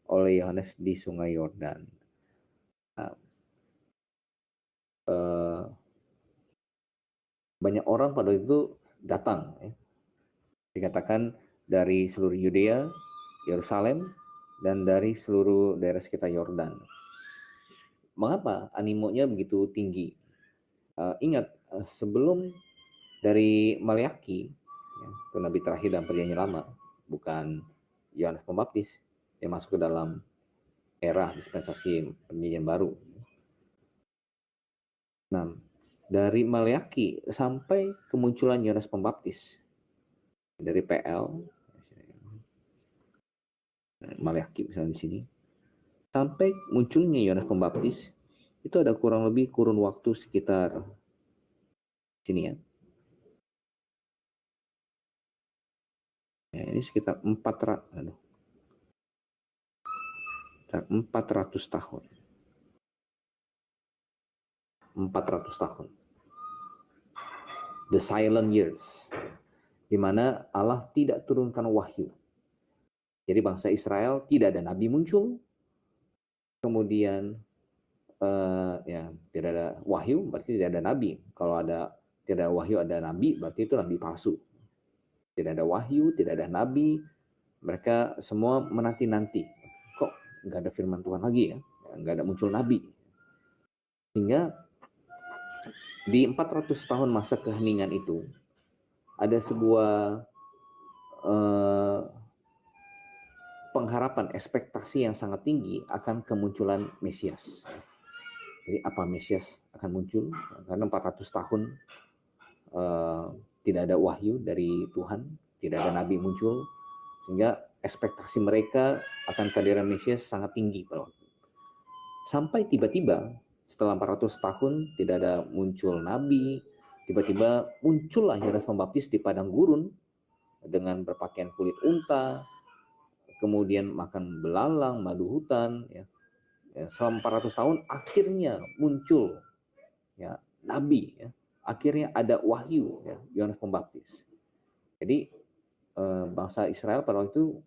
oleh Yohanes di sungai Yordan. Nah, banyak orang pada itu datang, ya. Dikatakan dari seluruh Yudea, Yerusalem, dan dari seluruh daerah sekitar Yordan. Mengapa animonya begitu tinggi? Ingat, sebelum dari Maleaki, ya, itu nabi terakhir dalam perjanjian lama, bukan Yohanes Pembaptis, yang masuk ke dalam era dispensasi perjanjian baru. Nah, dari Maleaki sampai kemunculan Yohanes Pembaptis, dari PL, Maleaki misalnya di sini, sampai munculnya Yohanes Pembaptis, itu ada kurang lebih kurun waktu sekitar sini, ya. Ya, ini sekitar 400 tahun. 400 tahun. The silent years. Di mana Allah tidak turunkan wahyu. Jadi bangsa Israel tidak ada nabi muncul. Kemudian ya tidak ada wahyu berarti tidak ada nabi. Kalau tidak ada wahyu ada nabi berarti itu nabi palsu. Tidak ada wahyu, tidak ada nabi, mereka semua menanti-nanti. Kok nggak ada firman Tuhan lagi ya? Nggak ada muncul nabi. Sehingga di 400 tahun masa keheningan itu ada sebuah pengharapan, ekspektasi yang sangat tinggi akan kemunculan Mesias. Jadi apa Mesias akan muncul? Karena 400 tahun tidak ada wahyu dari Tuhan, tidak ada nabi muncul, sehingga ekspektasi mereka akan kehadiran Mesias sangat tinggi pada waktu. Sampai tiba-tiba setelah 400 tahun tidak ada muncul nabi, tiba-tiba muncullah Yohanes Pembaptis di padang gurun dengan berpakaian kulit unta, kemudian makan belalang, madu hutan, ya. Selama 400 tahun akhirnya muncul ya nabi, ya. Akhirnya ada wahyu, ya, Yohanes Pembaptis. Jadi bangsa Israel pada waktu itu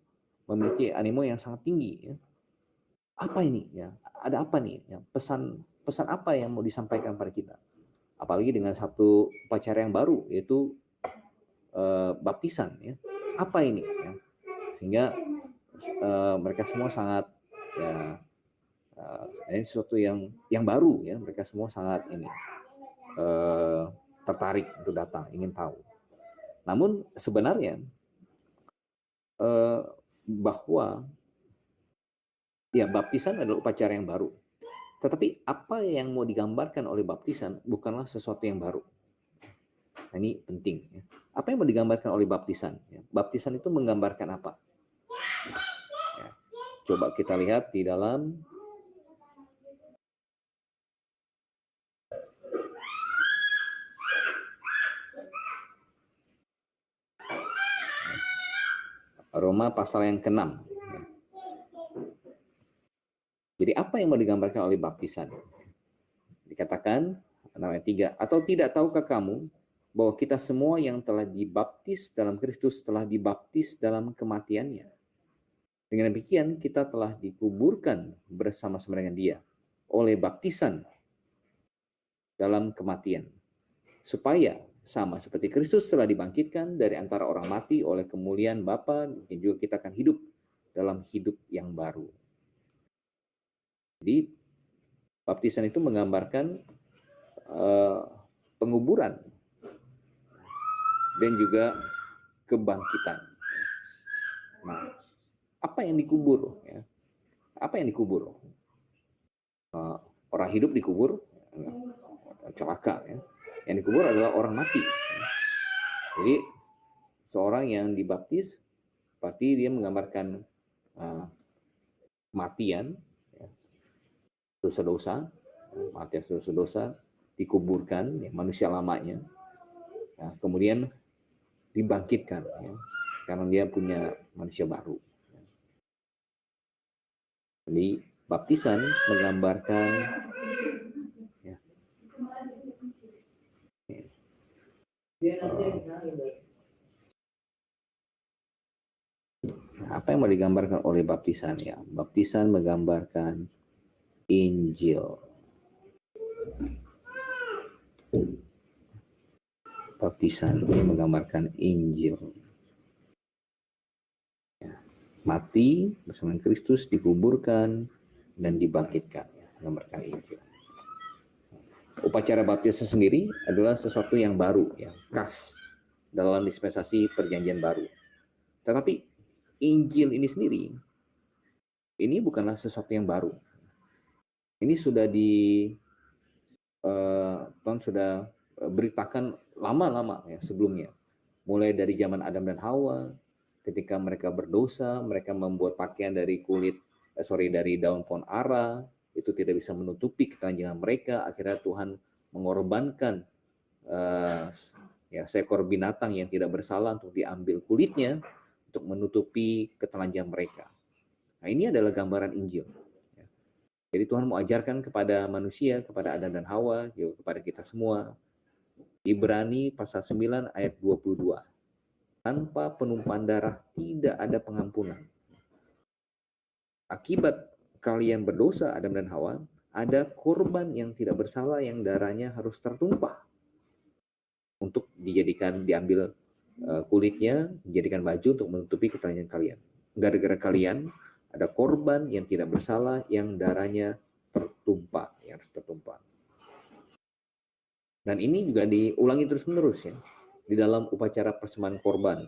memiliki animo yang sangat tinggi, ya. Apa ini, ya? Ada apa nih? Ya, pesan apa yang mau disampaikan pada kita? Apalagi dengan satu upacara yang baru, yaitu baptisan, ya. Apa ini? Ya? Sehingga mereka semua sangat, ya, ini sesuatu yang baru, ya. Mereka semua sangat ini tertarik untuk datang, ingin tahu. Namun sebenarnya bahwa ya baptisan adalah upacara yang baru. Tetapi apa yang mau digambarkan oleh baptisan bukanlah sesuatu yang baru. Nah, ini penting. Ya. Apa yang mau digambarkan oleh baptisan? Ya. Baptisan itu menggambarkan apa? Ya. Coba kita lihat di dalam Roma pasal yang ke-6. Ya. Jadi apa yang mau digambarkan oleh baptisan? Dikatakan ayat 3, atau tidak tahukah kamu bahwa kita semua yang telah dibaptis dalam Kristus telah dibaptis dalam kematiannya? Dengan demikian kita telah dikuburkan bersama-sama dengan Dia oleh baptisan dalam kematian, supaya sama seperti Kristus telah dibangkitkan dari antara orang mati oleh kemuliaan Bapa, dan juga kita akan hidup dalam hidup yang baru. Jadi baptisan itu menggambarkan penguburan dan juga kebangkitan. Nah, apa yang dikubur? Ya? Apa yang dikubur? Orang hidup dikubur, celaka. Ya. Yang dikubur adalah orang mati. Jadi seorang yang dibaptis, berarti dia menggambarkan kematian, ya, dosa-dosa, mati dosa-dosa, dikuburkan, ya, manusia lamanya, ya, kemudian dibangkitkan, ya, karena dia punya manusia baru. Jadi baptisan menggambarkan ya, apa yang mau digambarkan oleh baptisan, ya? Baptisan menggambarkan Injil. Baptisan menggambarkan Injil. Ya. Mati bersama Kristus, dikuburkan dan dibangkitkan, ya, menggambarkan Injil. Upacara baptisan sendiri adalah sesuatu yang baru, ya, khas dalam dispensasi perjanjian baru. Tetapi Injil ini sendiri, ini bukanlah sesuatu yang baru. Ini sudah Tuhan sudah beritakan lama-lama, ya, sebelumnya. Mulai dari zaman Adam dan Hawa, ketika mereka berdosa, mereka membuat pakaian dari dari daun pohon ara, itu tidak bisa menutupi ketelanjangan mereka. Akhirnya Tuhan mengorbankan ya, seekor binatang yang tidak bersalah untuk diambil kulitnya untuk menutupi ketelanjangan mereka. Nah, ini adalah gambaran Injil. Jadi Tuhan mau ajarkan kepada manusia, kepada Adam dan Hawa, juga kepada kita semua. Ibrani pasal 9 ayat 22. Tanpa penumpahan darah tidak ada pengampunan. Akibat kalian berdosa, Adam dan Hawa, ada korban yang tidak bersalah yang darahnya harus tertumpah untuk diambil kulitnya, dijadikan baju untuk menutupi ketelanjangan kalian. Gara-gara kalian ada korban yang tidak bersalah yang darahnya tertumpah, yang harus tertumpah. Dan ini juga diulangi terus-menerus ya di dalam upacara persembahan korban.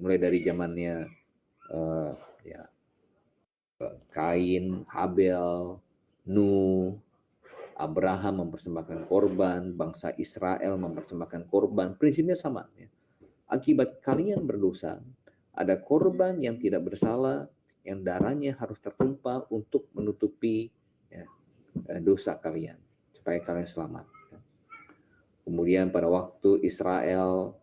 Mulai dari zamannya ya Kain, Habel, Nuh, Abraham mempersembahkan korban, bangsa Israel mempersembahkan korban. Prinsipnya sama ya. Akibat kalian berdosa, ada korban yang tidak bersalah yang darahnya harus tertumpah untuk menutupi ya, dosa kalian supaya kalian selamat. Kemudian pada waktu Israel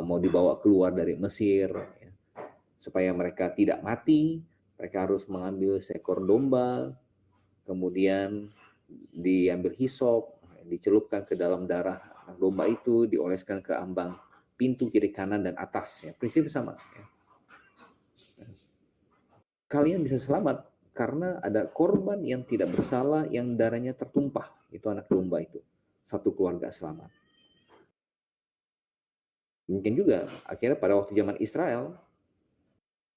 mau dibawa keluar dari Mesir ya, supaya mereka tidak mati, mereka harus mengambil seekor domba, kemudian diambil hisop, dicelupkan ke dalam darah domba itu, dioleskan ke ambang pintu kiri kanan dan atas ya. Prinsip sama ya. Kalian bisa selamat karena ada korban yang tidak bersalah yang darahnya tertumpah, itu anak domba itu. Satu keluarga selamat. Mungkin juga akhirnya pada waktu zaman Israel,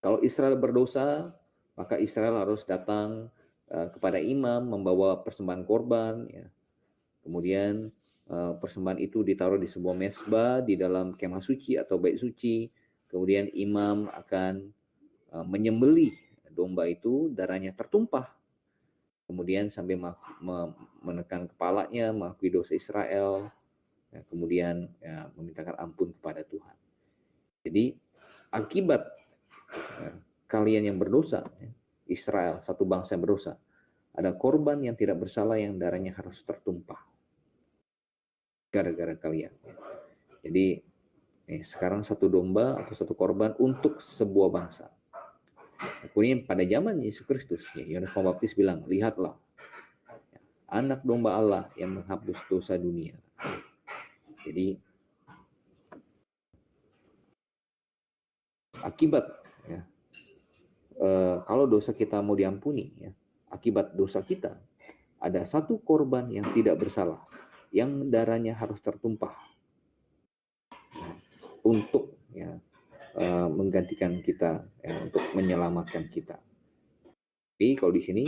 kalau Israel berdosa, maka Israel harus datang kepada imam membawa persembahan korban ya. Kemudian persembahan itu ditaruh di sebuah mesbah di dalam kemah suci atau bait suci. Kemudian imam akan menyembelih domba itu, darahnya tertumpah. Kemudian sambil menekan kepalanya, mengakui dosa Israel, ya, kemudian ya, memintakan ampun kepada Tuhan. Jadi akibat kalian yang berdosa, ya, Israel, satu bangsa yang berdosa, ada korban yang tidak bersalah yang darahnya harus tertumpah gara-gara kalian. Ya. Jadi sekarang satu domba atau satu korban untuk sebuah bangsa. Kemudian pada zaman Yesus Kristus, ya, Yohanes Pembaptis bilang, lihatlah anak domba Allah yang menghapus dosa dunia. Jadi akibat ya, kalau dosa kita mau diampuni ya, akibat dosa kita ada satu korban yang tidak bersalah yang darahnya harus tertumpah untuk ya, menggantikan kita ya, untuk menyelamatkan kita. Tapi kalau di sini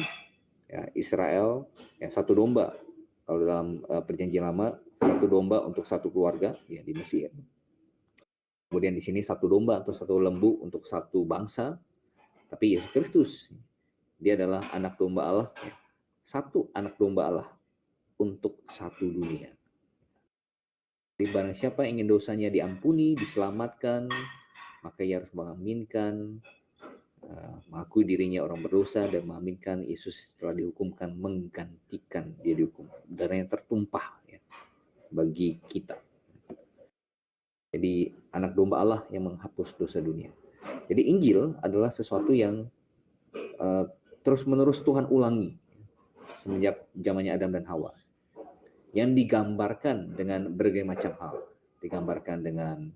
ya, Israel ya, satu domba. Kalau dalam perjanjian lama satu domba untuk satu keluarga ya di Mesir. Kemudian di sini satu domba atau satu lembu untuk satu bangsa. Tapi Yesus Kristus dia adalah anak domba Allah, ya. Satu anak domba Allah untuk satu dunia. Jadi barang siapa yang ingin dosanya diampuni, diselamatkan, maka ia harus mengaminkan, mengakui dirinya orang berdosa dan mengaminkan Yesus telah dihukumkan menggantikan dia dihukum. Darahnya tertumpah ya, bagi kita. Jadi anak domba Allah yang menghapus dosa dunia. Jadi Injil adalah sesuatu yang terus-menerus Tuhan ulangi semenjak zamannya Adam dan Hawa. Yang digambarkan dengan berbagai macam hal. Digambarkan dengan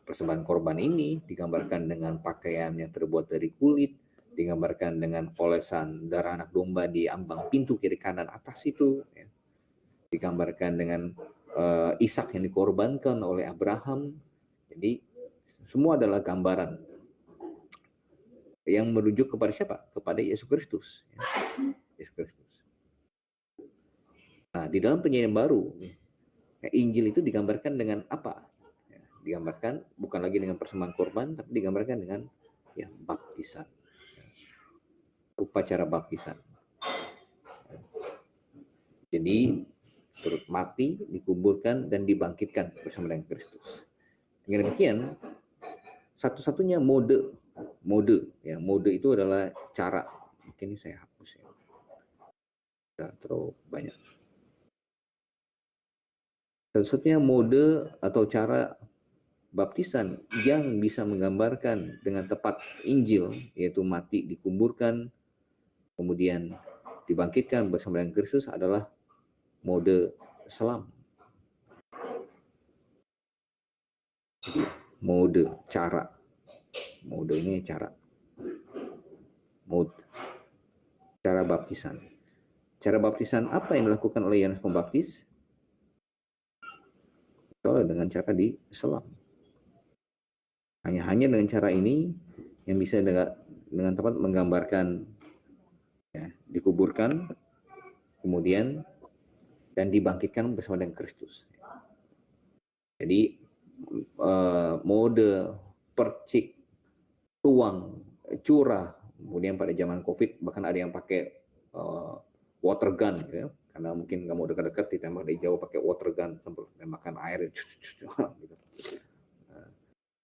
persembahan korban ini, digambarkan dengan pakaian yang terbuat dari kulit, digambarkan dengan olesan darah anak domba di ambang pintu kiri kanan atas itu, ya. Digambarkan dengan Ishak yang dikorbankan oleh Abraham. Jadi semua adalah gambaran yang merujuk kepada siapa? Kepada Yesus Kristus. Ya. Yesus Kristus. Nah, di dalam perjanjian baru, ya, Injil itu digambarkan dengan apa? Ya, digambarkan bukan lagi dengan persembahan korban, tapi digambarkan dengan ya baptisan, upacara baptisan. Jadi turut mati, dikuburkan dan dibangkitkan bersama dengan Kristus. Dengan demikian, satu-satunya mode itu adalah cara. Mungkin ini saya hapus ya. Sudah terlalu banyak. Satu-satunya mode atau cara baptisan yang bisa menggambarkan dengan tepat Injil, yaitu mati, dikuburkan, kemudian dibangkitkan bersama dengan Kristus adalah mode selam. Jadi, mode, cara. Mode ini cara. Mode. cara baptisan. Cara baptisan apa yang dilakukan oleh Yohanes Pembaptis? Dengan cara diselam. Hanya dengan cara ini yang bisa dengan tepat menggambarkan ya, dikuburkan, kemudian dan dibangkitkan bersama dengan Kristus. Jadi mode percik, tuang, curah, kemudian pada zaman COVID bahkan ada yang pakai water gun, ya, karena mungkin nggak mau dekat-dekat ditembak dari jauh pakai water gun, tembakan air, gitu.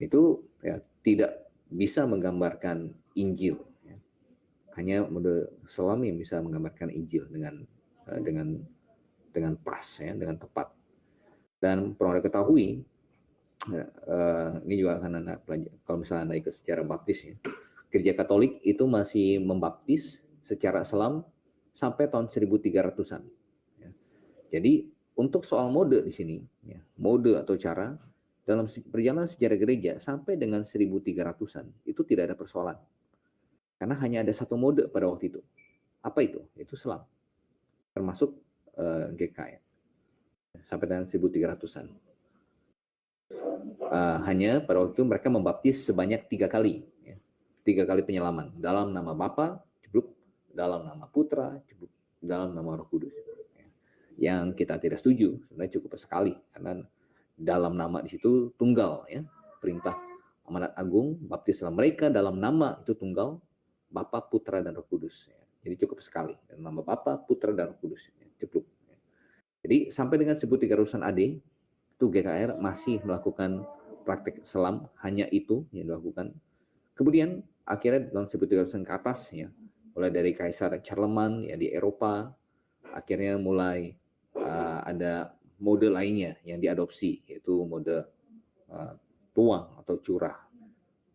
Itu ya tidak bisa menggambarkan Injil. Ya. Hanya mode selam yang bisa menggambarkan Injil dengan pas, ya, dengan tepat. Dan perlu Anda ketahui, ini juga akan Anda pelajari kalau misalnya Anda ikut sejarah baptis, ya. Gereja Katolik itu masih membaptis secara selam sampai tahun 1300-an. Ya. Jadi untuk soal mode di sini, ya, mode atau cara dalam perjalanan sejarah gereja sampai dengan 1300-an itu tidak ada persoalan. Karena hanya ada satu mode pada waktu itu. Apa itu? Itu selam. Termasuk GKI. Sampai dengan 1300-an. Hanya pada waktu itu mereka membaptis sebanyak 3 kali. Ya. 3 kali penyelaman. Dalam nama Bapa, cebluk. Dalam nama Putra, cebluk. Dalam nama Roh Kudus. Ya. Yang kita tidak setuju. Sebenarnya cukup sekali. Karena dalam nama di situ tunggal. Ya. Perintah amanat agung, baptislah mereka dalam nama itu tunggal. Bapa, Putra, dan Roh Kudus. Ya. Jadi cukup sekali. Nama Bapa, Putra, dan Roh Kudus. Ya. Cepluk. Ya. Jadi sampai dengan 1300-an AD, itu GKR masih melakukan praktek selam, hanya itu yang dilakukan. Kemudian akhirnya dalam 1300-an ke atas, ya, mulai dari Kaisar Charlemagne ya, di Eropa, akhirnya mulai ada mode lainnya yang diadopsi, yaitu mode tuang atau curah.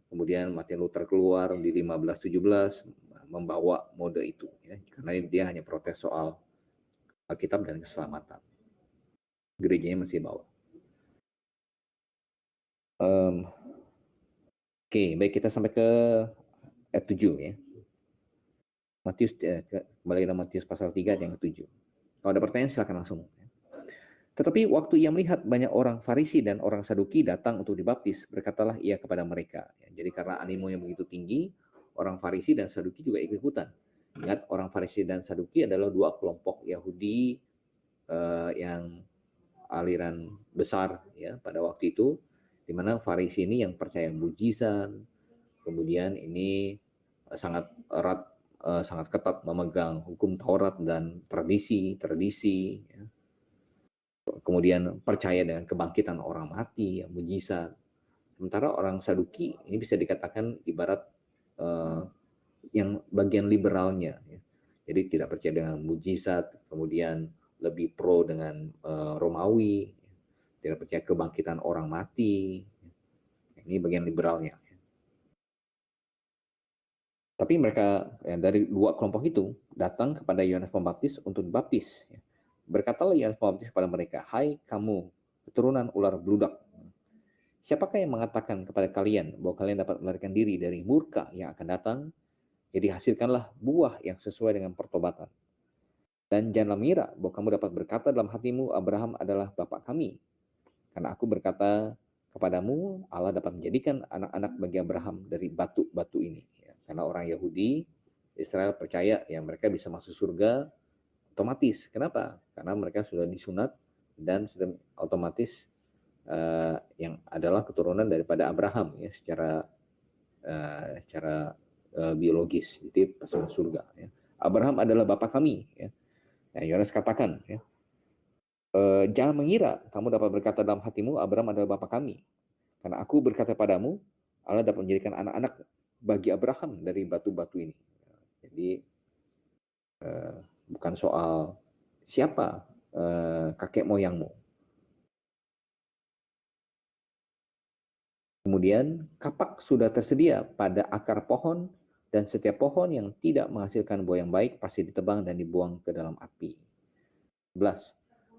Kemudian Martin Luther keluar di 1517 membawa mode itu, ya, karena dia hanya protes soal Alkitab dan keselamatan. Gerejanya masih bawa. Oke, baik, kita sampai ke ayat 7, ya. Matius, kembali ke Matius pasal 3 yang ke-7. Kalau ada pertanyaan silakan langsung. Tetapi waktu ia melihat banyak orang Farisi dan orang Saduki datang untuk dibaptis, berkatalah ia kepada mereka. Ya, jadi karena animo yang begitu tinggi, orang Farisi dan Saduki juga ikut-ikutan. Ingat, orang Farisi dan Saduki adalah dua kelompok Yahudi yang aliran besar, ya, pada waktu itu, di mana Farisi ini yang percaya mujizat, kemudian ini sangat erat, sangat ketat memegang hukum Taurat dan tradisi, ya. Kemudian percaya dengan kebangkitan orang mati, ya, mujizat. Sementara orang Saduki ini bisa dikatakan ibarat yang bagian liberalnya, ya. Jadi tidak percaya dengan mujizat, kemudian lebih pro dengan Romawi, ya. Tidak percaya kebangkitan orang mati. Ya. Ini bagian liberalnya. Ya. Tapi mereka, ya, dari dua kelompok itu datang kepada Yohanes Pembaptis untuk dibaptis. Ya. Berkatalah Yohanes Pembaptis kepada mereka, "Hai kamu, keturunan ular beludak. Siapakah yang mengatakan kepada kalian bahwa kalian dapat melarikan diri dari murka yang akan datang? Jadi hasilkanlah buah yang sesuai dengan pertobatan. Dan janganlah mengira bahwa kamu dapat berkata dalam hatimu, Abraham adalah bapa kami. Karena aku berkata kepadamu, Allah dapat menjadikan anak-anak bagi Abraham dari batu-batu ini." Ya, karena orang Yahudi, Israel percaya ya mereka bisa masuk surga otomatis. Kenapa? Karena mereka sudah disunat dan sudah otomatis yang adalah keturunan daripada Abraham, ya, secara biologis, jadi pasangan surga. Ya. Abraham adalah bapa kami. Ya. Nah, Yohanes katakan, ya, jangan mengira kamu dapat berkata dalam hatimu, Abraham adalah bapa kami. Karena aku berkata padamu, Allah dapat menjadikan anak-anak bagi Abraham dari batu-batu ini. Jadi bukan soal siapa kakek moyangmu. Kemudian kapak sudah tersedia pada akar pohon, dan setiap pohon yang tidak menghasilkan buah yang baik pasti ditebang dan dibuang ke dalam api. 11.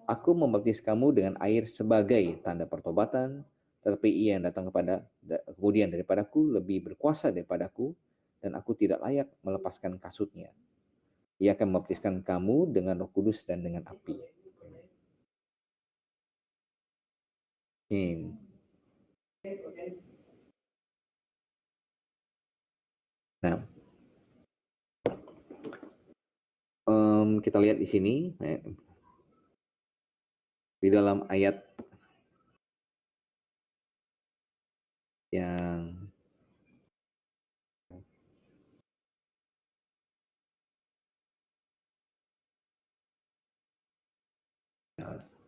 Aku membaptis kamu dengan air sebagai tanda pertobatan, tetapi ia yang datang kemudian daripadaku lebih berkuasa daripadaku, dan aku tidak layak melepaskan kasutnya. Ia akan membaptiskan kamu dengan Roh Kudus dan dengan api. Nah, kita lihat di sini di dalam ayat yang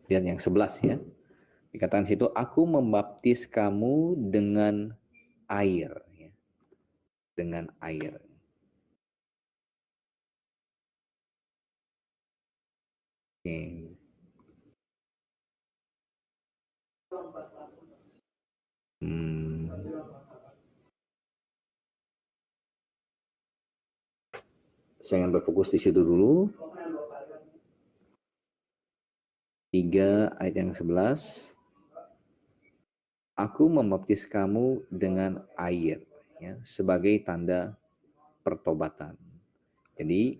lihat yang 11 ya. Dikatakan situ, aku membaptis kamu dengan air, ya. Dengan air. Oke. Saya akan berfokus di situ dulu. 3 ayat yang 11. Aku membaptis kamu dengan air, ya, sebagai tanda pertobatan. Jadi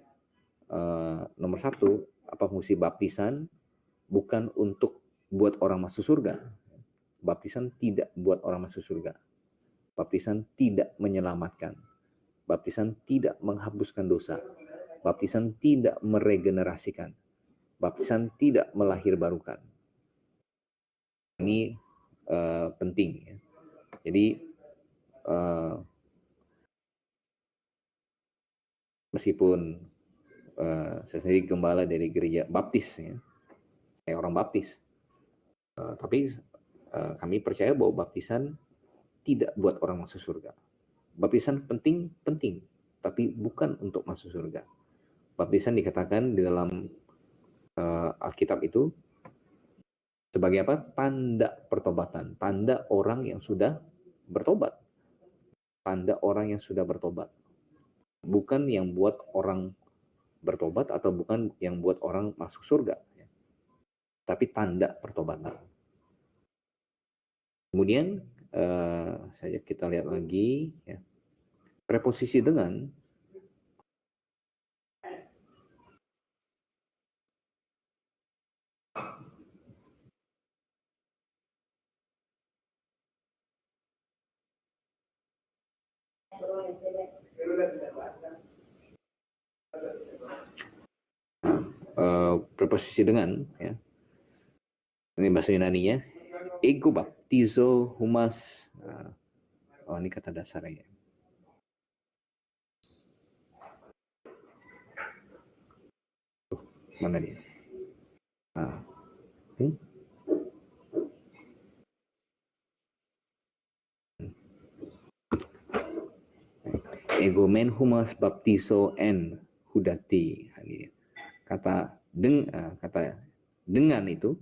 nomor 1, apa fungsi baptisan? Bukan untuk buat orang masuk surga. Baptisan tidak buat orang masuk surga. Baptisan tidak menyelamatkan. Baptisan tidak menghapuskan dosa. Baptisan tidak meregenerasikan. Baptisan tidak melahirbarukan. Ini penting, ya. Jadi meskipun saya sendiri gembala dari gereja Baptis, ya, saya orang Baptis, tapi kami percaya bahwa baptisan tidak buat orang masuk surga. Baptisan penting, tapi bukan untuk masuk surga. Baptisan dikatakan di dalam Alkitab itu sebagai apa? Tanda pertobatan, tanda orang yang sudah bertobat. Tanda orang yang sudah bertobat. Bukan yang buat orang bertobat atau bukan yang buat orang masuk surga, ya. Tapi tanda pertobatan. Kemudian kita lihat lagi, ya. Preposisi dengan preposisi dengan, ya. Ini bahasa Yunani-nya. Ego baptizo humas. Oh, ini kata dasarnya. Mana dia? Ego men humas baptizo en hudati. Kata dengan itu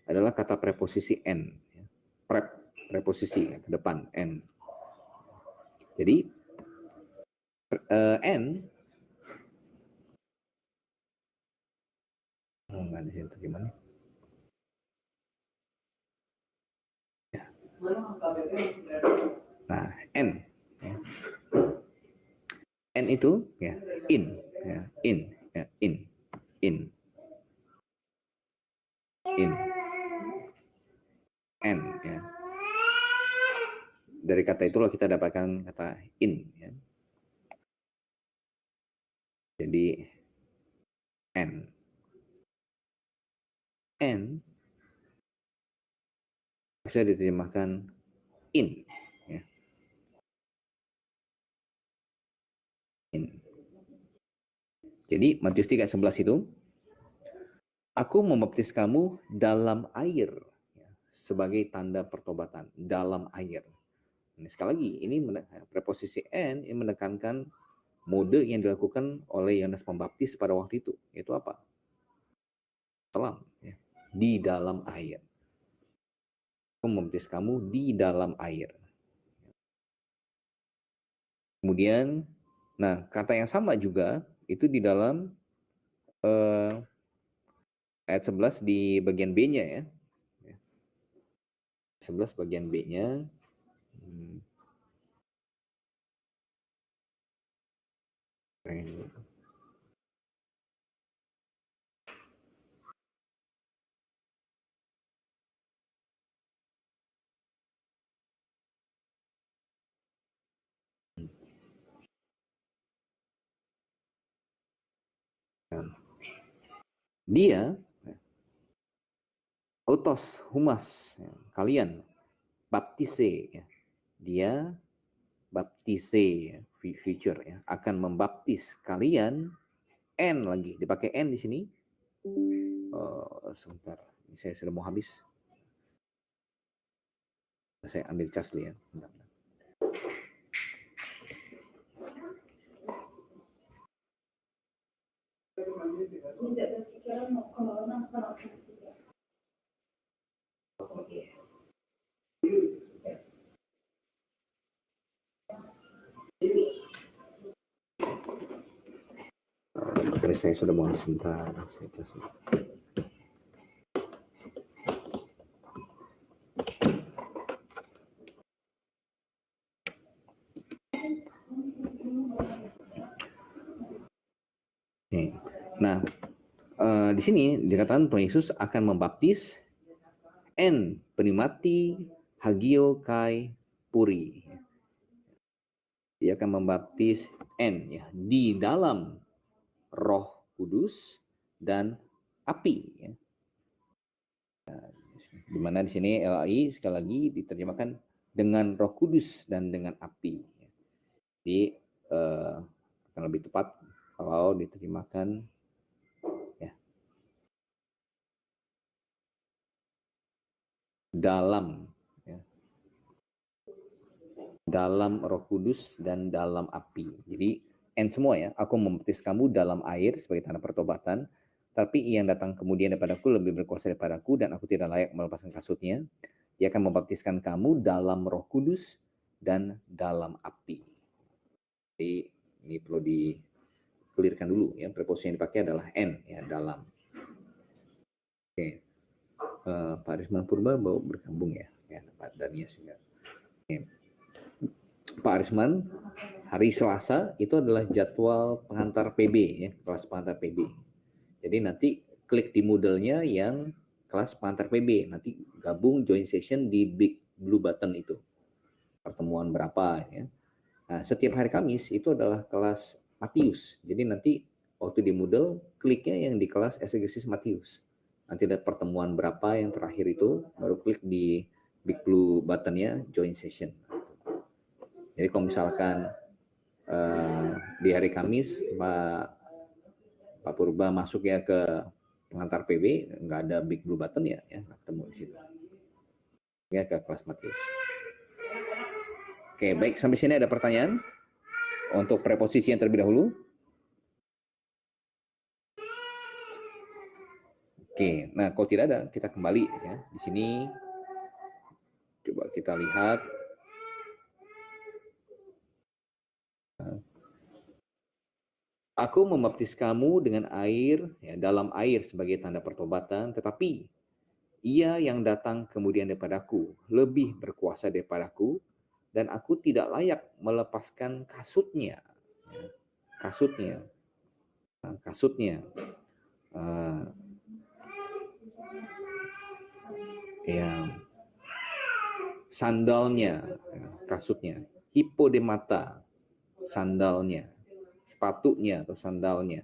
adalah kata preposisi en, ya. Preposisi ke depan en. Jadi en nggak di situ gimana? Ya. Nah, n, ya. N itu ya in, ya, in, ya, in, n, ya. Dari kata itulah kita dapatkan kata in, ya. Jadi n bisa diterjemahkan in, ya. In. Jadi Matius 3:11 itu, aku membaptis kamu dalam air, ya, sebagai tanda pertobatan, dalam air. Ini sekali lagi, ini preposisi n yang menekankan mode yang dilakukan oleh Yohanes Pembaptis pada waktu itu. Itu apa? Selam, ya, di dalam air. Aku membaptis kamu di dalam air. Kemudian, nah kata yang sama juga itu di dalam ayat 11 di bagian B-nya, ya. 11 bagian B-nya. Dia autos humas, ya, kalian baptise, ya. Dia baptise, ya, future, ya, akan membaptis kalian. N lagi dipakai N di sini. Sebentar, saya sudah mau habis. Saya ambil cas dulu ya. Bentar. Saya sudah mau habis sebentar. Saya cas. Nah, di sini dikatakan Tuhan Yesus akan membaptis N penimati hagio kai puri. Dia akan membaptis N, ya, di dalam Roh Kudus dan api, ya. Di mana di sini LAI sekali lagi diterjemahkan dengan Roh Kudus dan dengan api. Jadi akan lebih tepat kalau diterjemahkan, ya, dalam, ya, dalam Roh Kudus dan dalam api. Jadi N semua, ya, aku membaptis kamu dalam air sebagai tanda pertobatan, tapi yang datang kemudian daripadaku lebih berkuasa daripadaku dan aku tidak layak melepaskan kasutnya. Dia akan membaptiskan kamu dalam Roh Kudus dan dalam api. Jadi ini perlu di-clearkan dulu, ya. Preposisi yang dipakai adalah N, ya, dalam. Oke. Pak Arisman Purba baru bergabung, ya, Pak Danias juga. Oke. Pak Arisman, hari Selasa itu adalah jadwal pengantar PB, ya, kelas pengantar PB. Jadi nanti klik di Moodle-nya yang kelas pengantar PB, nanti gabung join session di big blue button itu. Pertemuan berapa, ya. Nah, setiap hari Kamis itu adalah kelas Matius. Jadi nanti waktu di Moodle, kliknya yang di kelas Exegesis Matius. Nanti ada pertemuan berapa yang terakhir itu, baru klik di big blue buttonnya join session. Jadi kalau misalkan di hari Kamis Pak Purba masuk ya ke pengantar PB, nggak ada big blue button, ya nggak ketemu di situ. Ya, ke kelas Matius. Oke, baik, sampai sini ada pertanyaan untuk preposisi yang terlebih dahulu. Oke, nah kalau tidak ada, kita kembali, ya. Di sini coba kita lihat. Aku membaptis kamu dengan air, ya, dalam air sebagai tanda pertobatan, tetapi Ia yang datang kemudian daripadaku lebih berkuasa daripadaku, dan aku tidak layak melepaskan kasutnya. Ya, kasutnya. Kasutnya. Ya, sandalnya, ya, kasutnya. Hipodemata, sandalnya. Sepatunya atau sandalnya.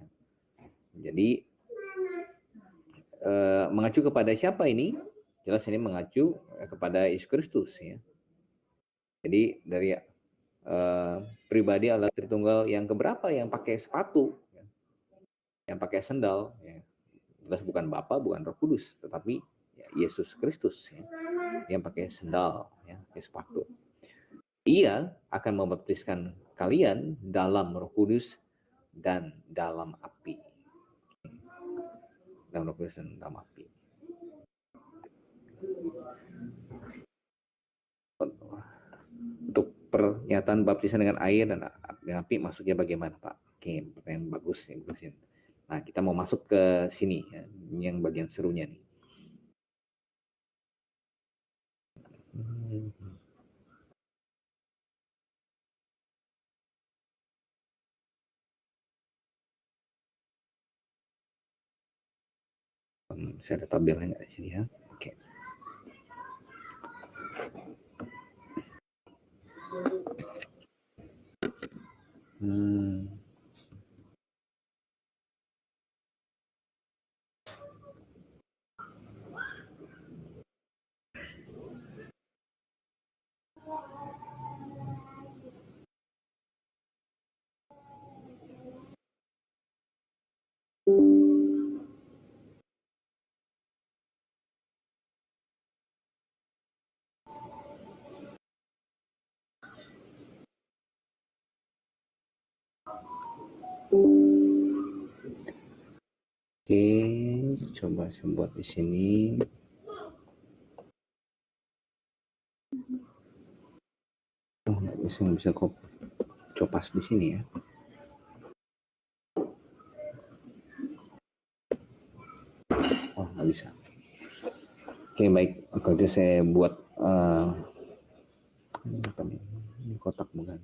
Jadi mengacu kepada siapa ini? Jelas ini mengacu kepada Yesus Kristus, ya. Jadi dari pribadi Allah Tritunggal yang keberapa yang pakai sepatu, ya, yang pakai sandal, ya. Jelas bukan Bapa, bukan Roh Kudus, tetapi, ya, Yesus Kristus, ya, yang pakai sandal, ya, pakai sepatu. Ia akan membaptiskan kalian dalam Roh Kudus dan dalam api. Dalam Roh Kudus dan dalam api. Untuk pernyataan baptisan dengan air dan api maksudnya bagaimana, Pak? Oke, pertanyaan bagus, ya, bagus, ya. Nah, kita mau masuk ke sini, ya, yang bagian serunya nih. Saya ada tabelnya nggak di sini, ya? Oke. Oke, coba saya buat di sini. Oh, nggak bisa kok copas di sini ya. Oh, nggak bisa. Oke, baik. Kalau itu saya buat apa nih? Ini kotak bukan?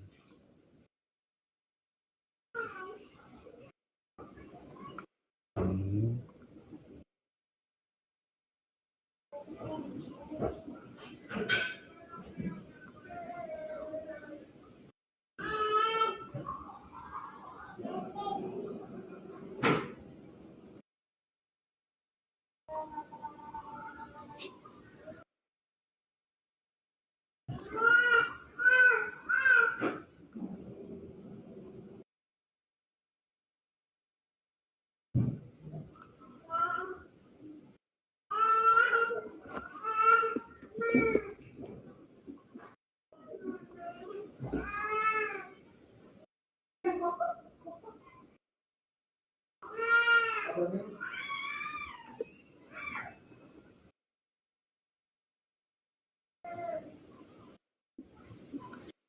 Hmm.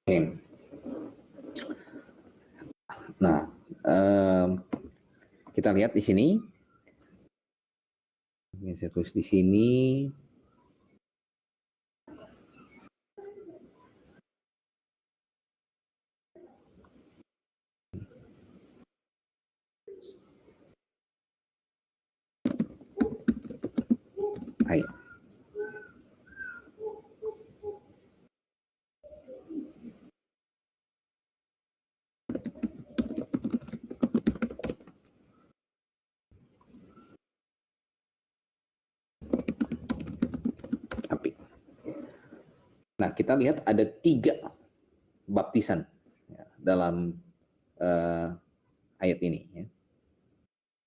Oke. Nah, kita lihat di sini. Ini saya tulis di sini. Ayo. Api. Nah, kita lihat ada 3 baptisan ya, dalam ayat ini. Ya.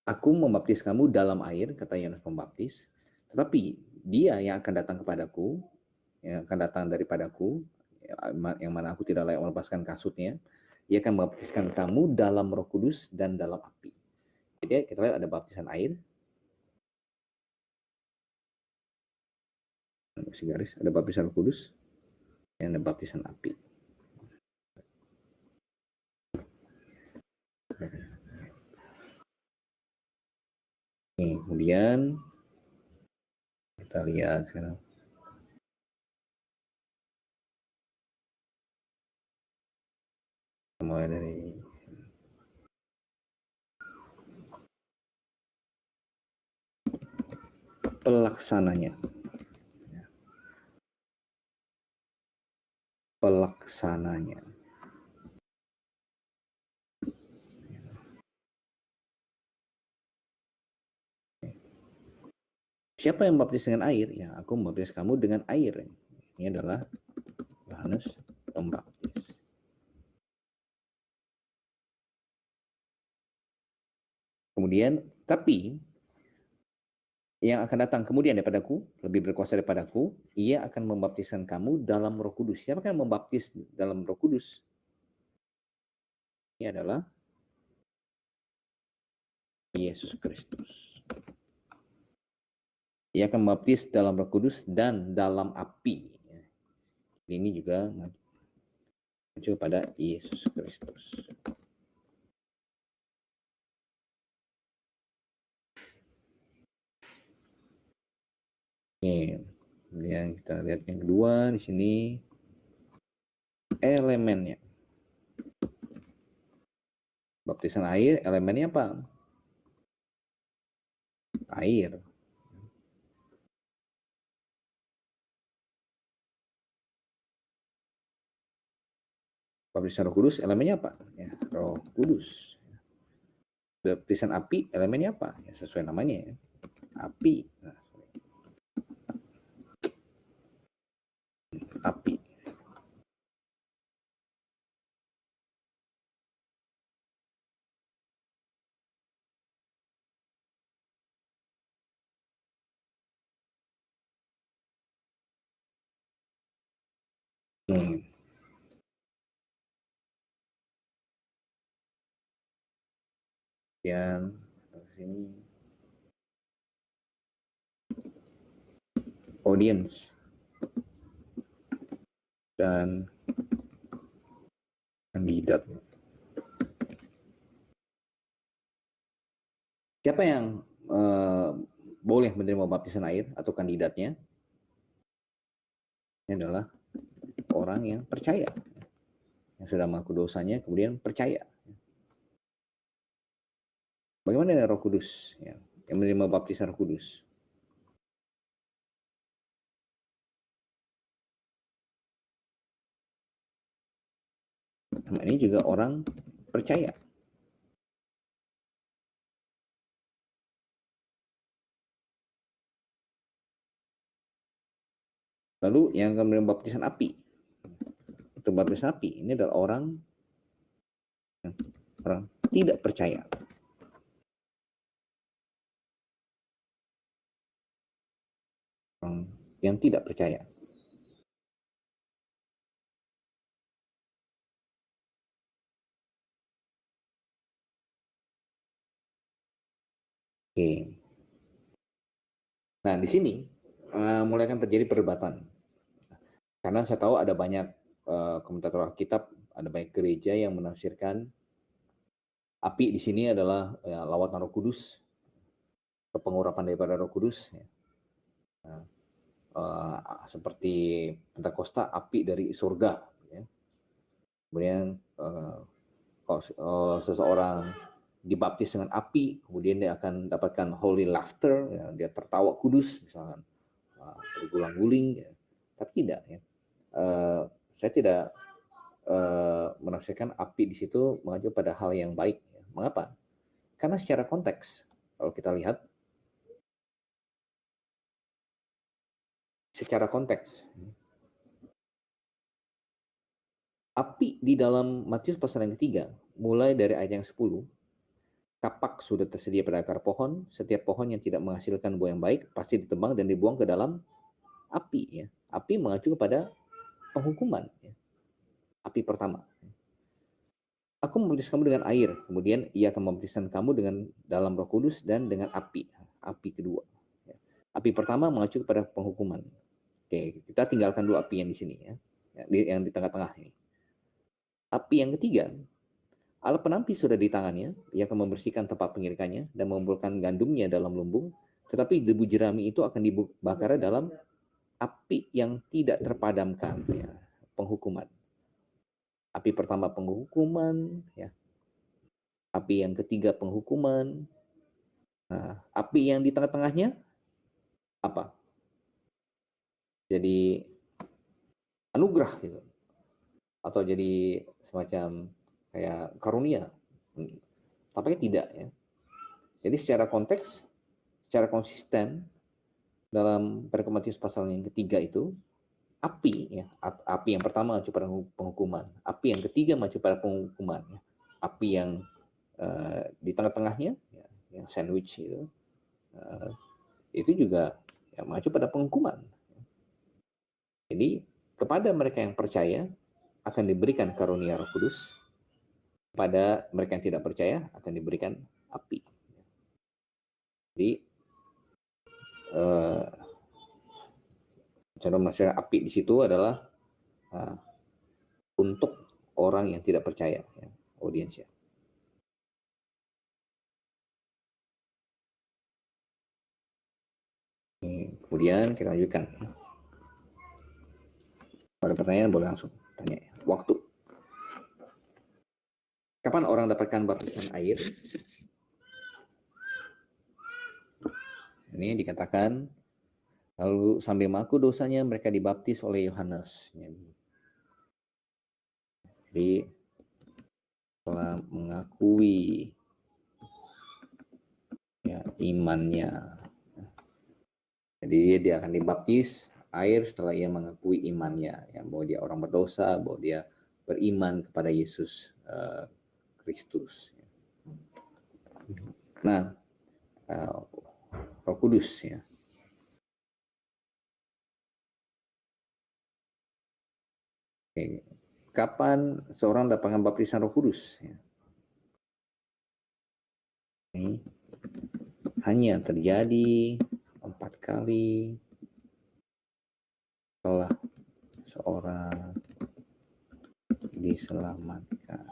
Aku membaptis kamu dalam air, kata Yohanes Pembaptis, tetapi dia yang akan datang kepadaku, yang akan datang daripadaku, yang mana aku tidak layak melepaskan kasutnya, ia akan membaptiskan kamu dalam Roh Kudus dan dalam api. Jadi kita lihat ada baptisan air, garis, ada baptisan Roh Kudus, dan ada baptisan api. Kemudian kita lihat sekarang. Mulai dari pelaksananya. Pelaksananya. Siapa yang membaptis dengan air? Ya, aku membaptis kamu dengan air. Ini adalah Yohanes Pembaptis. Kemudian, tapi yang akan datang kemudian daripadaku, lebih berkuasa daripadaku, ia akan membaptiskan kamu dalam Roh Kudus. Siapa yang membaptis dalam Roh Kudus? Ini adalah Yesus Kristus. Ia akan membaptis dalam Roh Kudus dan dalam api. Ini juga mengacu pada Yesus Kristus. Kemudian kita lihat yang kedua di sini, elemennya. Baptisan air, elemennya apa? Air. Baptisan Roh Kudus, elemennya apa? Ya, Roh Kudus. Baptisan api, elemennya apa? Ya, sesuai namanya ya. Api. Nah, api. Hmm. Kemudian sini audience dan kandidat. Siapa yang boleh menerima baptisan air atau kandidatnya? Ini adalah orang yang percaya, yang sudah mengaku dosanya kemudian percaya. Bagaimana dengan Roh Kudus ya, yang menerima baptisan Roh Kudus? Nah, ini juga orang percaya. Lalu yang akan menerima baptisan api, untuk baptisan api ini adalah orang tidak percaya. Orang yang tidak percaya. Oke. Nah, di sini mulai akan terjadi perdebatan. Karena saya tahu ada banyak komentator Alkitab, ada banyak gereja yang menafsirkan api di sini adalah lawatan Roh Kudus, pengurapan daripada Roh Kudus. Ya. Seperti Pentakosta, api dari surga. Ya. Kemudian kalau seseorang dibaptis dengan api, kemudian dia akan dapatkan holy laughter, ya, dia tertawa kudus, misalkan bergulang-guling, ya. Tapi tidak, ya. Saya tidak menafsirkan api di situ mengacu pada hal yang baik. Ya. Mengapa? Karena secara konteks, kalau kita lihat, secara konteks, api di dalam Matius pasal yang ketiga, mulai dari ayat yang 10, kapak sudah tersedia pada akar pohon, setiap pohon yang tidak menghasilkan buah yang baik pasti ditebang dan dibuang ke dalam api. Ya. Api mengacu kepada penghukuman. Ya. Api pertama. Aku membaptis kamu dengan air, kemudian ia akan membaptiskan kamu dengan dalam Roh Kudus dan dengan api. Api kedua. Ya. Api pertama mengacu kepada penghukuman. Oke, kita tinggalkan dulu api yang di sini ya, yang di tengah-tengah ini. Api yang ketiga, alat penampi sudah di tangannya, ia akan membersihkan tempat pengirikannya dan mengumpulkan gandumnya dalam lumbung, tetapi debu jerami itu akan dibakar dalam api yang tidak terpadamkan, ya, penghukuman. Api pertama penghukuman, ya. Api yang ketiga penghukuman. Nah, api yang di tengah-tengahnya apa? Jadi anugerah gitu, atau jadi semacam kayak karunia. Tampaknya tidak ya. Jadi secara konteks, secara konsisten dalam Perikop pasal yang ketiga itu, api ya, api yang pertama mengacu pada penghukuman, api yang ketiga mengacu pada penghukuman, ya. Api yang di tengah-tengahnya, ya, yang sandwich itu juga ya, mengacu pada penghukuman. Jadi kepada mereka yang percaya akan diberikan karunia Roh Kudus, pada mereka yang tidak percaya akan diberikan api. Jadi cara masyarakat api di situ adalah untuk orang yang tidak percaya, ya, audiensnya. Kemudian kita lanjutkan. Pada pertanyaan boleh langsung tanya. Waktu. Kapan orang dapatkan baptisan air? Ini dikatakan, lalu sambil mengaku dosanya mereka dibaptis oleh Yohanes. Jadi setelah mengakui ya, imannya, jadi dia akan dibaptis air setelah ia mengakui imannya, ya, bahwa dia orang berdosa, bahwa dia beriman kepada Yesus Kristus. Nah, Roh Kudus ya. Oke. Kapan seorang dapatkan baptisan Roh Kudus? Ya. ini hanya terjadi 4 kali setelah seorang diselamatkan.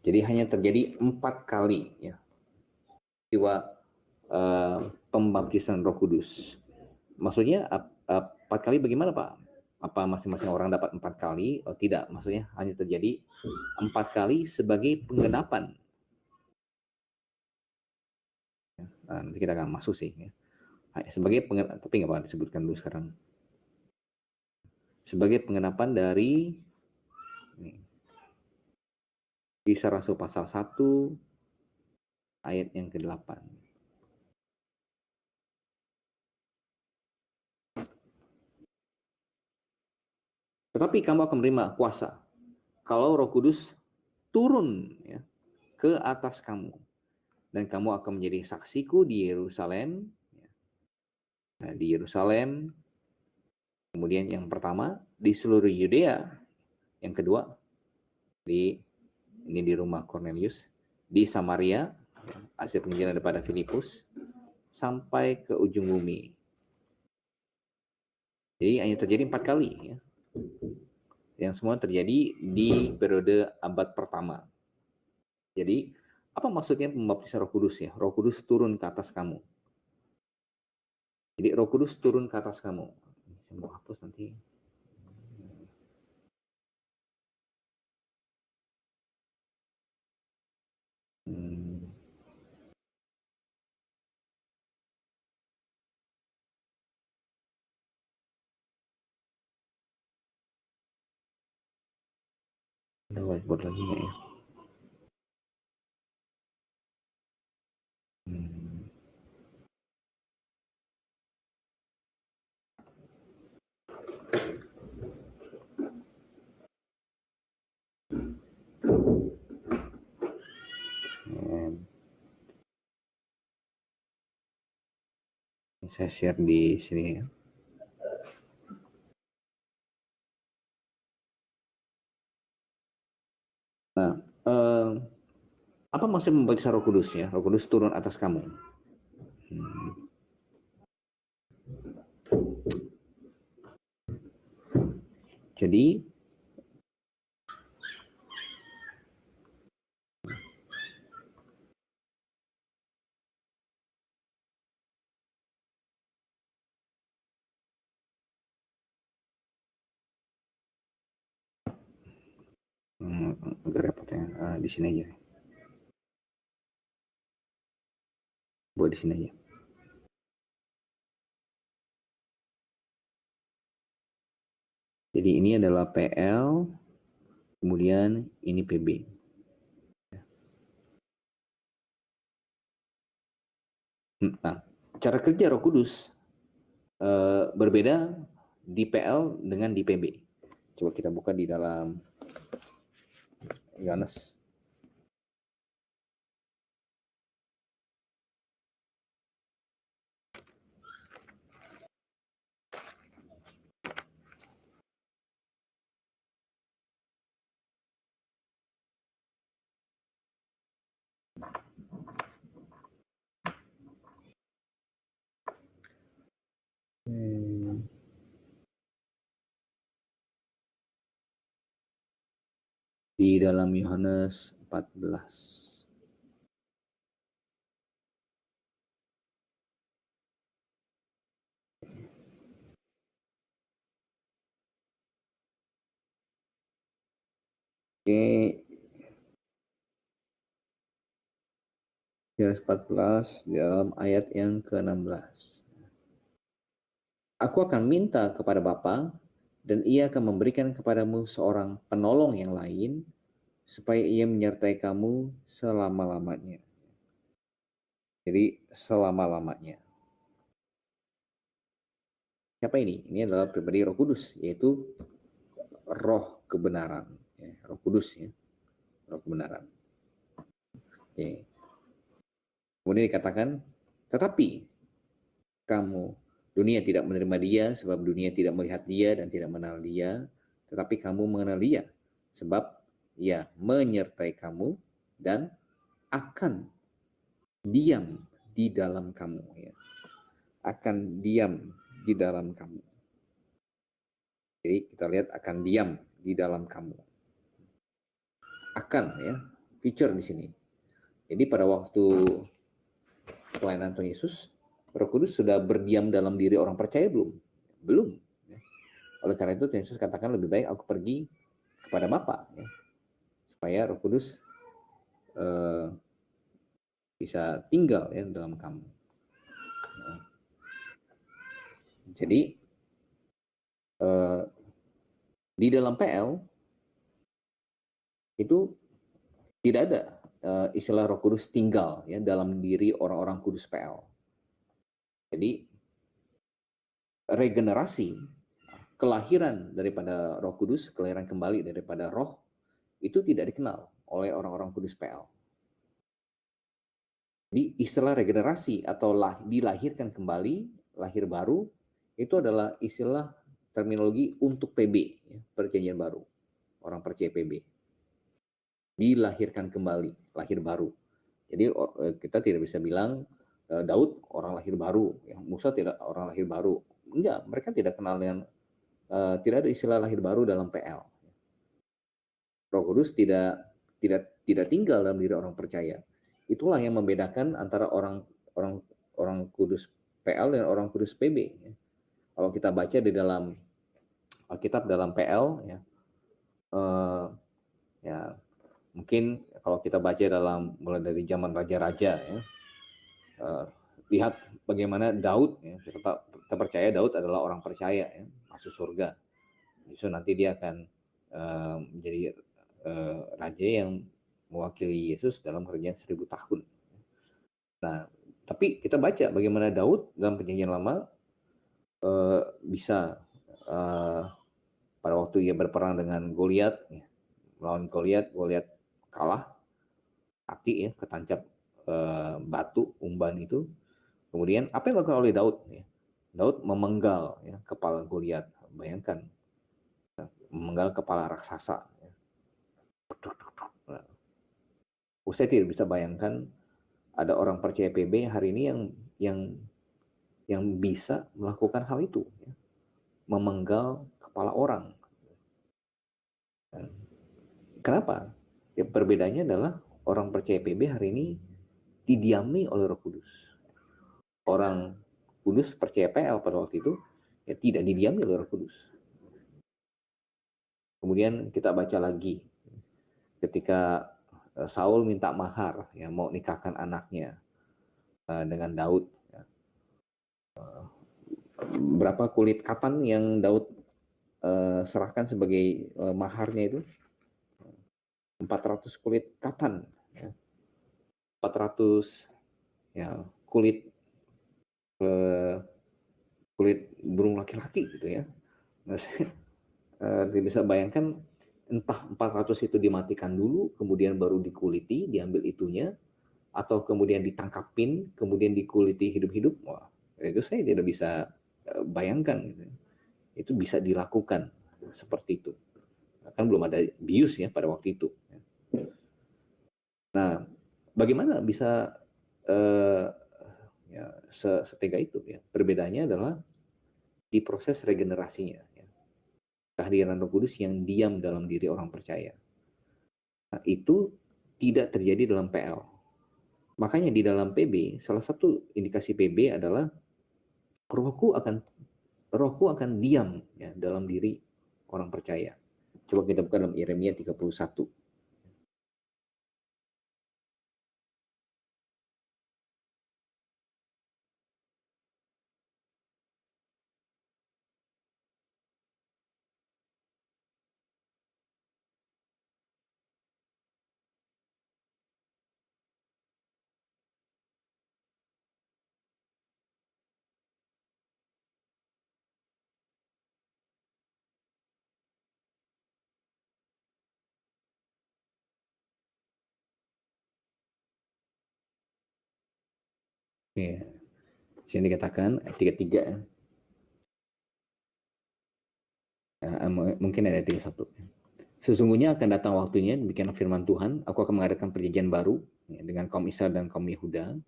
Jadi hanya terjadi 4 kali ya peristiwa pembaptisan Roh Kudus. Maksudnya 4 kali bagaimana Pak? Apa masing-masing orang dapat 4 kali? Oh tidak, maksudnya hanya terjadi 4 kali sebagai penggenapan. Nah, nanti kita akan masuk sih ya. Sebagai penggenapan, tapi nggak apa disebutkan dulu sekarang. Sebagai penggenapan dari Kisah Rasul pasal 1 ayat yang ke-8. Tetapi kamu akan menerima kuasa kalau Roh Kudus turun ya, ke atas kamu, dan kamu akan menjadi saksiku di Yerusalem, kemudian yang pertama di seluruh Yudea, yang kedua di rumah Cornelius, di Samaria, hasil penginjilan daripada Filipus, sampai ke ujung bumi. Jadi hanya terjadi 4 kali ya. Yang semua terjadi di periode abad pertama. Jadi, apa maksudnya pembaptisan Roh Kudus ya? Roh Kudus turun ke atas kamu. Jadi Roh Kudus turun ke atas kamu. Saya mau hapus nanti. Ada whiteboard lagi nggak ya? Saya share di sini ya. Nah, apa maksud membaptis Roh Kudus ya? Roh Kudus turun atas kamu. Jadi agak repot ya. Di sini aja. Buat di sini aja. Jadi ini adalah PL, kemudian ini PB. Nah, cara kerja Roh Kudus berbeda di PL dengan di PB. Coba kita buka di dalam Yohanes. Di dalam Yohanes 14. Oke. Yohanes 14 dalam ayat yang ke-16. Aku akan minta kepada Bapa, dan ia akan memberikan kepadamu seorang penolong yang lain, supaya ia menyertai kamu selama-lamanya. Jadi selama-lamanya. Siapa ini? Ini adalah pribadi Roh Kudus, yaitu Roh kebenaran. Roh Kudus ya. Roh kebenaran. Oke. Kemudian dikatakan, tetapi kamu, dunia tidak menerima dia, sebab dunia tidak melihat dia dan tidak mengenal dia, tetapi kamu mengenal dia, sebab ia menyertai kamu dan akan diam di dalam kamu, ya. Akan diam di dalam kamu. Jadi kita lihat akan diam di dalam kamu. Akan, ya, feature di sini. Jadi pada waktu pelayanan Tuhan Yesus, Roh Kudus sudah berdiam dalam diri orang percaya belum? Belum. Ya. Oleh karena itu Tuhan Yesus katakan lebih baik aku pergi kepada Bapa, ya, supaya Roh Kudus bisa tinggal, ya, dalam kamu. Ya. Jadi di dalam PL itu tidak ada istilah Roh Kudus tinggal, ya, dalam diri orang-orang kudus PL. Jadi regenerasi, kelahiran daripada Roh Kudus, kelahiran kembali daripada Roh, itu tidak dikenal oleh orang-orang kudus PL. Jadi istilah regenerasi atau dilahirkan kembali, lahir baru, itu adalah istilah terminologi untuk PB, ya, perjanjian baru, orang percaya PB. Dilahirkan kembali, lahir baru. Jadi kita tidak bisa bilang Daud orang lahir baru, ya, Musa tidak orang lahir baru. Enggak, mereka tidak kenal dengan tidak ada istilah lahir baru dalam PL. Roh Kudus tidak tinggal dalam diri orang percaya. Itulah yang membedakan antara orang kudus PL dan orang kudus PB. Ya. Kalau kita baca di dalam Alkitab dalam PL, ya, ya mungkin kalau kita baca dalam mulai dari zaman raja-raja, ya, lihat bagaimana Daud, ya, kita percaya Daud adalah orang percaya, ya, masuk surga. Justru nanti dia akan menjadi raja yang mewakili Yesus dalam kerajaan 1000 tahun. Nah, tapi kita baca bagaimana Daud dalam perjanjian lama bisa pada waktu ia berperang dengan Goliat, ya, melawan Goliat kalah, kaki, ya, ketancap batu umban itu. Kemudian apa yang dilakukan oleh Daud? Ya? Daud memenggal, ya, kepala Goliat. Bayangkan, memenggal kepala raksasa. Ya. Saya tidak bisa bayangkan ada orang percaya PB hari ini yang bisa melakukan hal itu, ya. Memenggal kepala orang. Kenapa? Ya, perbedaannya adalah orang percaya PB hari ini didiami oleh Roh Kudus. Orang kudus percaya PL pada waktu itu ya tidak didiami oleh Roh Kudus. Kemudian kita baca lagi ketika Saul minta mahar, ya, mau nikahkan anaknya dengan Daud. Ya. Berapa kulit katan yang Daud serahkan sebagai maharnya itu? 400 kulit katan. Ya. 400 ya, kulit burung laki-laki gitu, ya. Nah, saya bisa bayangkan entah 400 itu dimatikan dulu, kemudian baru dikuliti, diambil itunya, atau kemudian ditangkapin, kemudian dikuliti hidup-hidup. Wah, itu saya tidak bisa bayangkan. Gitu. Itu bisa dilakukan seperti itu. Kan belum ada bius, ya, pada waktu itu. Nah, bagaimana bisa ya, setega itu, ya? Perbedaannya adalah di proses regenerasinya, ya. Kehadiran Roh Kudus yang diam dalam diri orang percaya. Nah, itu tidak terjadi dalam PL. Makanya di dalam PB, salah satu indikasi PB adalah rohku akan diam, ya, dalam diri orang percaya. Coba kita buka dalam Yeremia 31. Ya, sini dikatakan ayat 33, ya. Mungkin ada 31. Sesungguhnya akan datang waktunya, demikian firman Tuhan, aku akan mengadakan perjanjian baru, ya, dengan kaum Israel dan kaum Yehuda.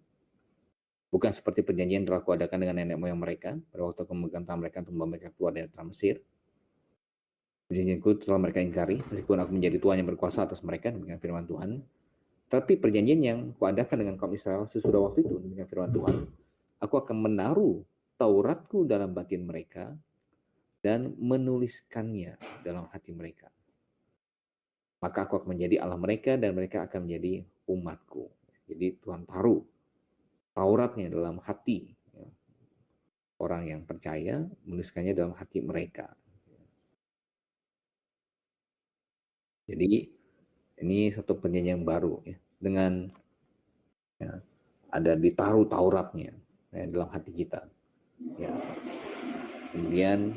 Bukan seperti perjanjian yang telah kuadakan dengan nenek moyang mereka pada waktu aku memegang tangan mereka untuk membawa mereka keluar dari tanah Mesir. Perjanjianku telah mereka ingkari, meskipun aku menjadi Tuhan yang berkuasa atas mereka, demikian firman Tuhan. Tapi perjanjian yang kuadakan dengan kaum Israel sesudah waktu itu, demikian firman Tuhan, aku akan menaruh Tauratku dalam batin mereka dan menuliskannya dalam hati mereka. Maka aku akan menjadi Allah mereka dan mereka akan menjadi umatku. Jadi Tuhan taruh Tauratnya dalam hati orang yang percaya, menuliskannya dalam hati mereka. Jadi ini satu perjanjian yang baru ya, dengan ya, ada ditaruh Tauratnya ya, dalam hati kita. Ya. Kemudian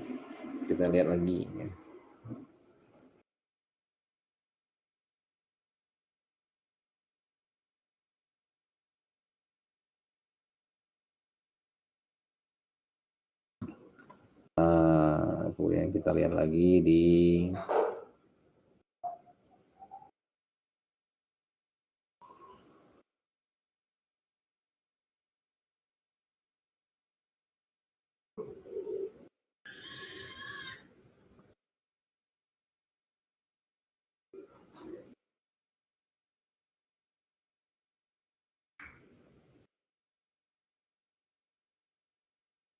kita lihat lagi ya. Kemudian kita lihat lagi di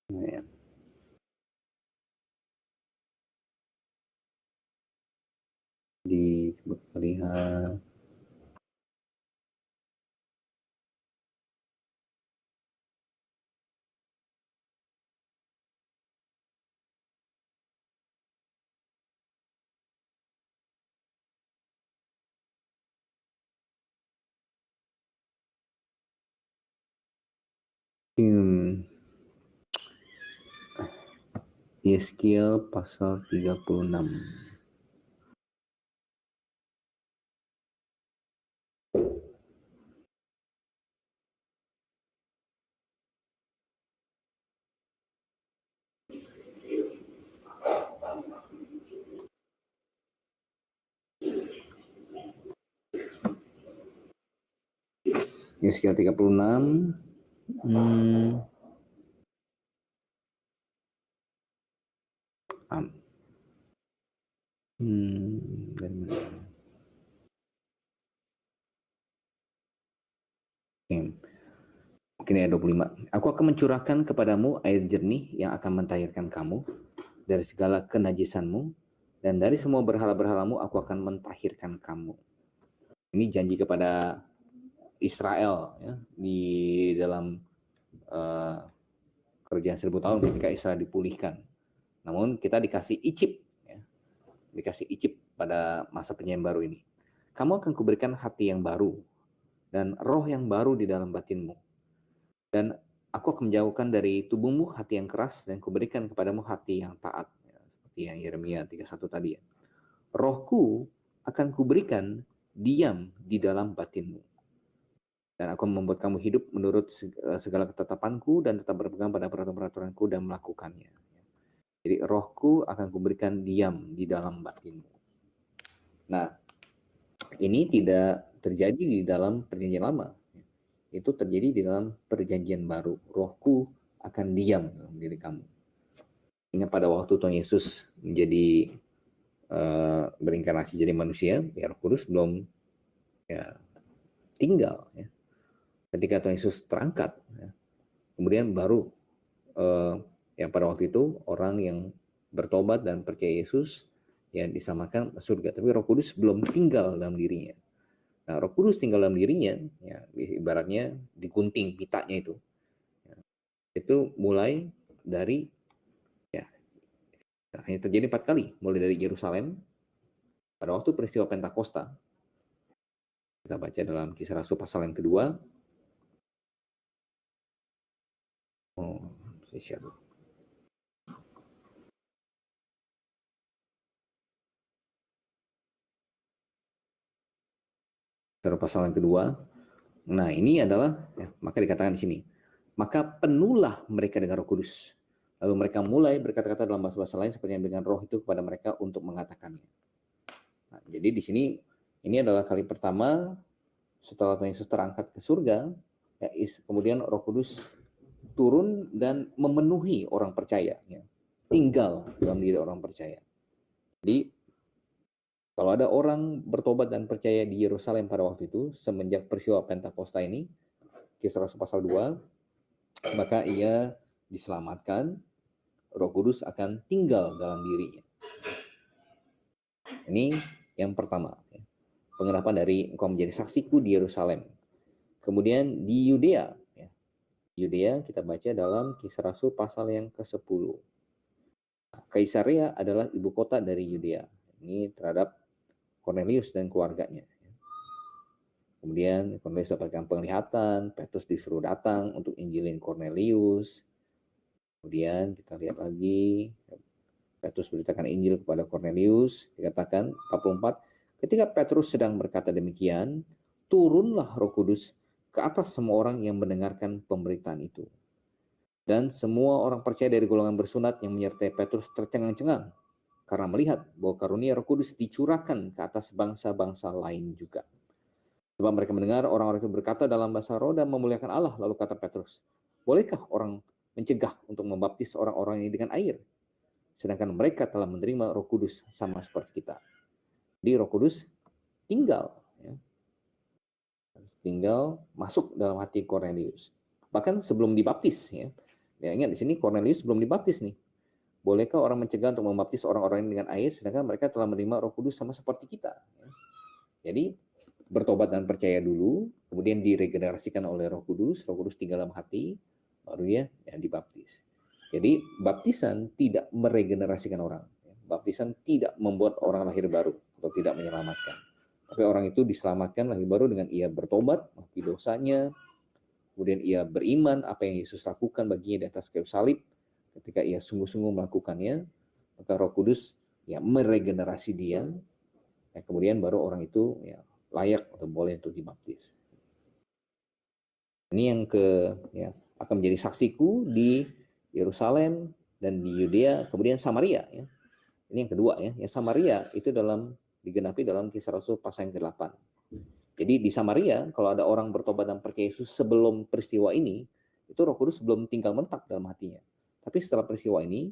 ya, lihat Yeskiel pasal 36. Yeskiel 36. Mungkin ayat 25. Aku akan mencurahkan kepadamu air jernih yang akan mentahirkan kamu dari segala kenajisanmu, dan dari semua berhala-berhalamu aku akan mentahirkan kamu. Ini janji kepada Israel ya, di dalam kerjaan 1000 tahun ketika Israel dipulihkan. Namun kita dikasih icip ya, dikasih icip pada masa perjanjian baru ini. Kamu akan kuberikan hati yang baru dan roh yang baru di dalam batinmu. Dan aku akan menjauhkan dari tubuhmu hati yang keras dan kuberikan kepadamu hati yang taat. Ya, seperti yang Yeremia 31 tadi ya. Rohku akan kuberikan diam di dalam batinmu. Dan aku membuat kamu hidup menurut segala ketetapanku dan tetap berpegang pada peraturan-peraturanku dan melakukannya. Jadi rohku akan kuberikan diam di dalam batinmu. Nah, ini tidak terjadi di dalam perjanjian lama. Itu terjadi di dalam perjanjian baru. Rohku akan diam dalam diri kamu. Ingat pada waktu Tuhan Yesus menjadi berinkarnasi jadi manusia, ya Roh Kudus belum ya, tinggal. Ya. Ketika Tuhan Yesus terangkat, ya, kemudian baru yang pada waktu itu orang yang bertobat dan percaya Yesus ya disamakan surga. Tapi Roh Kudus belum tinggal dalam dirinya. Nah, Roh Kudus tinggal dalam dirinya, ya, ibaratnya digunting pitanya itu. Ya, itu mulai dari ya hanya terjadi 4 kali, mulai dari Yerusalem pada waktu peristiwa Pentakosta. Kita baca dalam Kisah Rasul pasal yang kedua. Saya share dulu. Pasal yang kedua. Nah, ini adalah ya, maka dikatakan di sini, maka penuhlah mereka dengan Roh Kudus. Lalu mereka mulai berkata-kata dalam bahasa-bahasa lain seperti yang dengan Roh itu kepada mereka untuk mengatakannya. Nah, jadi di sini ini adalah kali pertama setelah Tuhan Yesus terangkat ke surga, ya, kemudian Roh Kudus turun dan memenuhi orang percaya, ya. Tinggal dalam diri orang percaya. Jadi kalau ada orang bertobat dan percaya di Yerusalem pada waktu itu, semenjak peristiwa Pentakosta ini, Kisah Rasul pasal 2, maka ia diselamatkan, Roh Kudus akan tinggal dalam dirinya. Ini yang pertama, ya. Pengenapan dari engkau menjadi saksiku di Yerusalem. Kemudian di Yudea, ya. Yudea kita baca dalam Kisah Rasul pasal yang ke-10. Kaisarea adalah ibu kota dari Yudea. Ini terhadap Cornelius dan keluarganya. Kemudian Cornelius dapatkan penglihatan, Petrus disuruh datang untuk injilin Cornelius. Kemudian kita lihat lagi, Petrus beritakan Injil kepada Cornelius, dikatakan 44, ketika Petrus sedang berkata demikian, turunlah Roh Kudus ke atas semua orang yang mendengarkan pemberitaan itu. Dan semua orang percaya dari golongan bersunat yang menyertai Petrus tercengang-cengang karena melihat bahwa karunia Roh Kudus dicurahkan ke atas bangsa-bangsa lain juga. Sebab mereka mendengar orang-orang itu berkata dalam bahasa roh dan memuliakan Allah. Lalu kata Petrus, bolehkah orang mencegah untuk membaptis orang-orang ini dengan air? Sedangkan mereka telah menerima Roh Kudus sama seperti kita. Jadi Roh Kudus tinggal, ya. Tinggal masuk dalam hati Cornelius. Bahkan sebelum dibaptis, ya. Ya, ingat di sini Cornelius belum dibaptis nih. Bolehkah orang mencegah untuk membaptis orang-orang ini dengan air, sedangkan mereka telah menerima Roh Kudus sama seperti kita? Ya. Jadi bertobat dan percaya dulu, kemudian diregenerasikan oleh Roh Kudus tinggal dalam hati, baru dia ya, dibaptis. Jadi baptisan tidak meregenerasikan orang. Baptisan tidak membuat orang lahir baru atau tidak menyelamatkan. Tapi orang itu diselamatkan lahir baru dengan ia bertobat, mengakui dosanya, kemudian ia beriman apa yang Yesus lakukan baginya di atas kayu salib. Ketika ia sungguh-sungguh melakukannya, maka Roh Kudus ya meregenerasi dia. Dan kemudian baru orang itu ya layak atau boleh untuk dibaptis. Ini yang ya akan menjadi saksiku di Yerusalem dan di Yudea, kemudian Samaria, ya. Ini yang kedua, ya. Yang Samaria itu digenapi dalam Kisah Rasul pasal yang ke-8. Jadi di Samaria kalau ada orang bertobat dan percaya Yesus sebelum peristiwa ini, itu Roh Kudus belum tinggal menetap dalam hatinya. Tapi setelah peristiwa ini,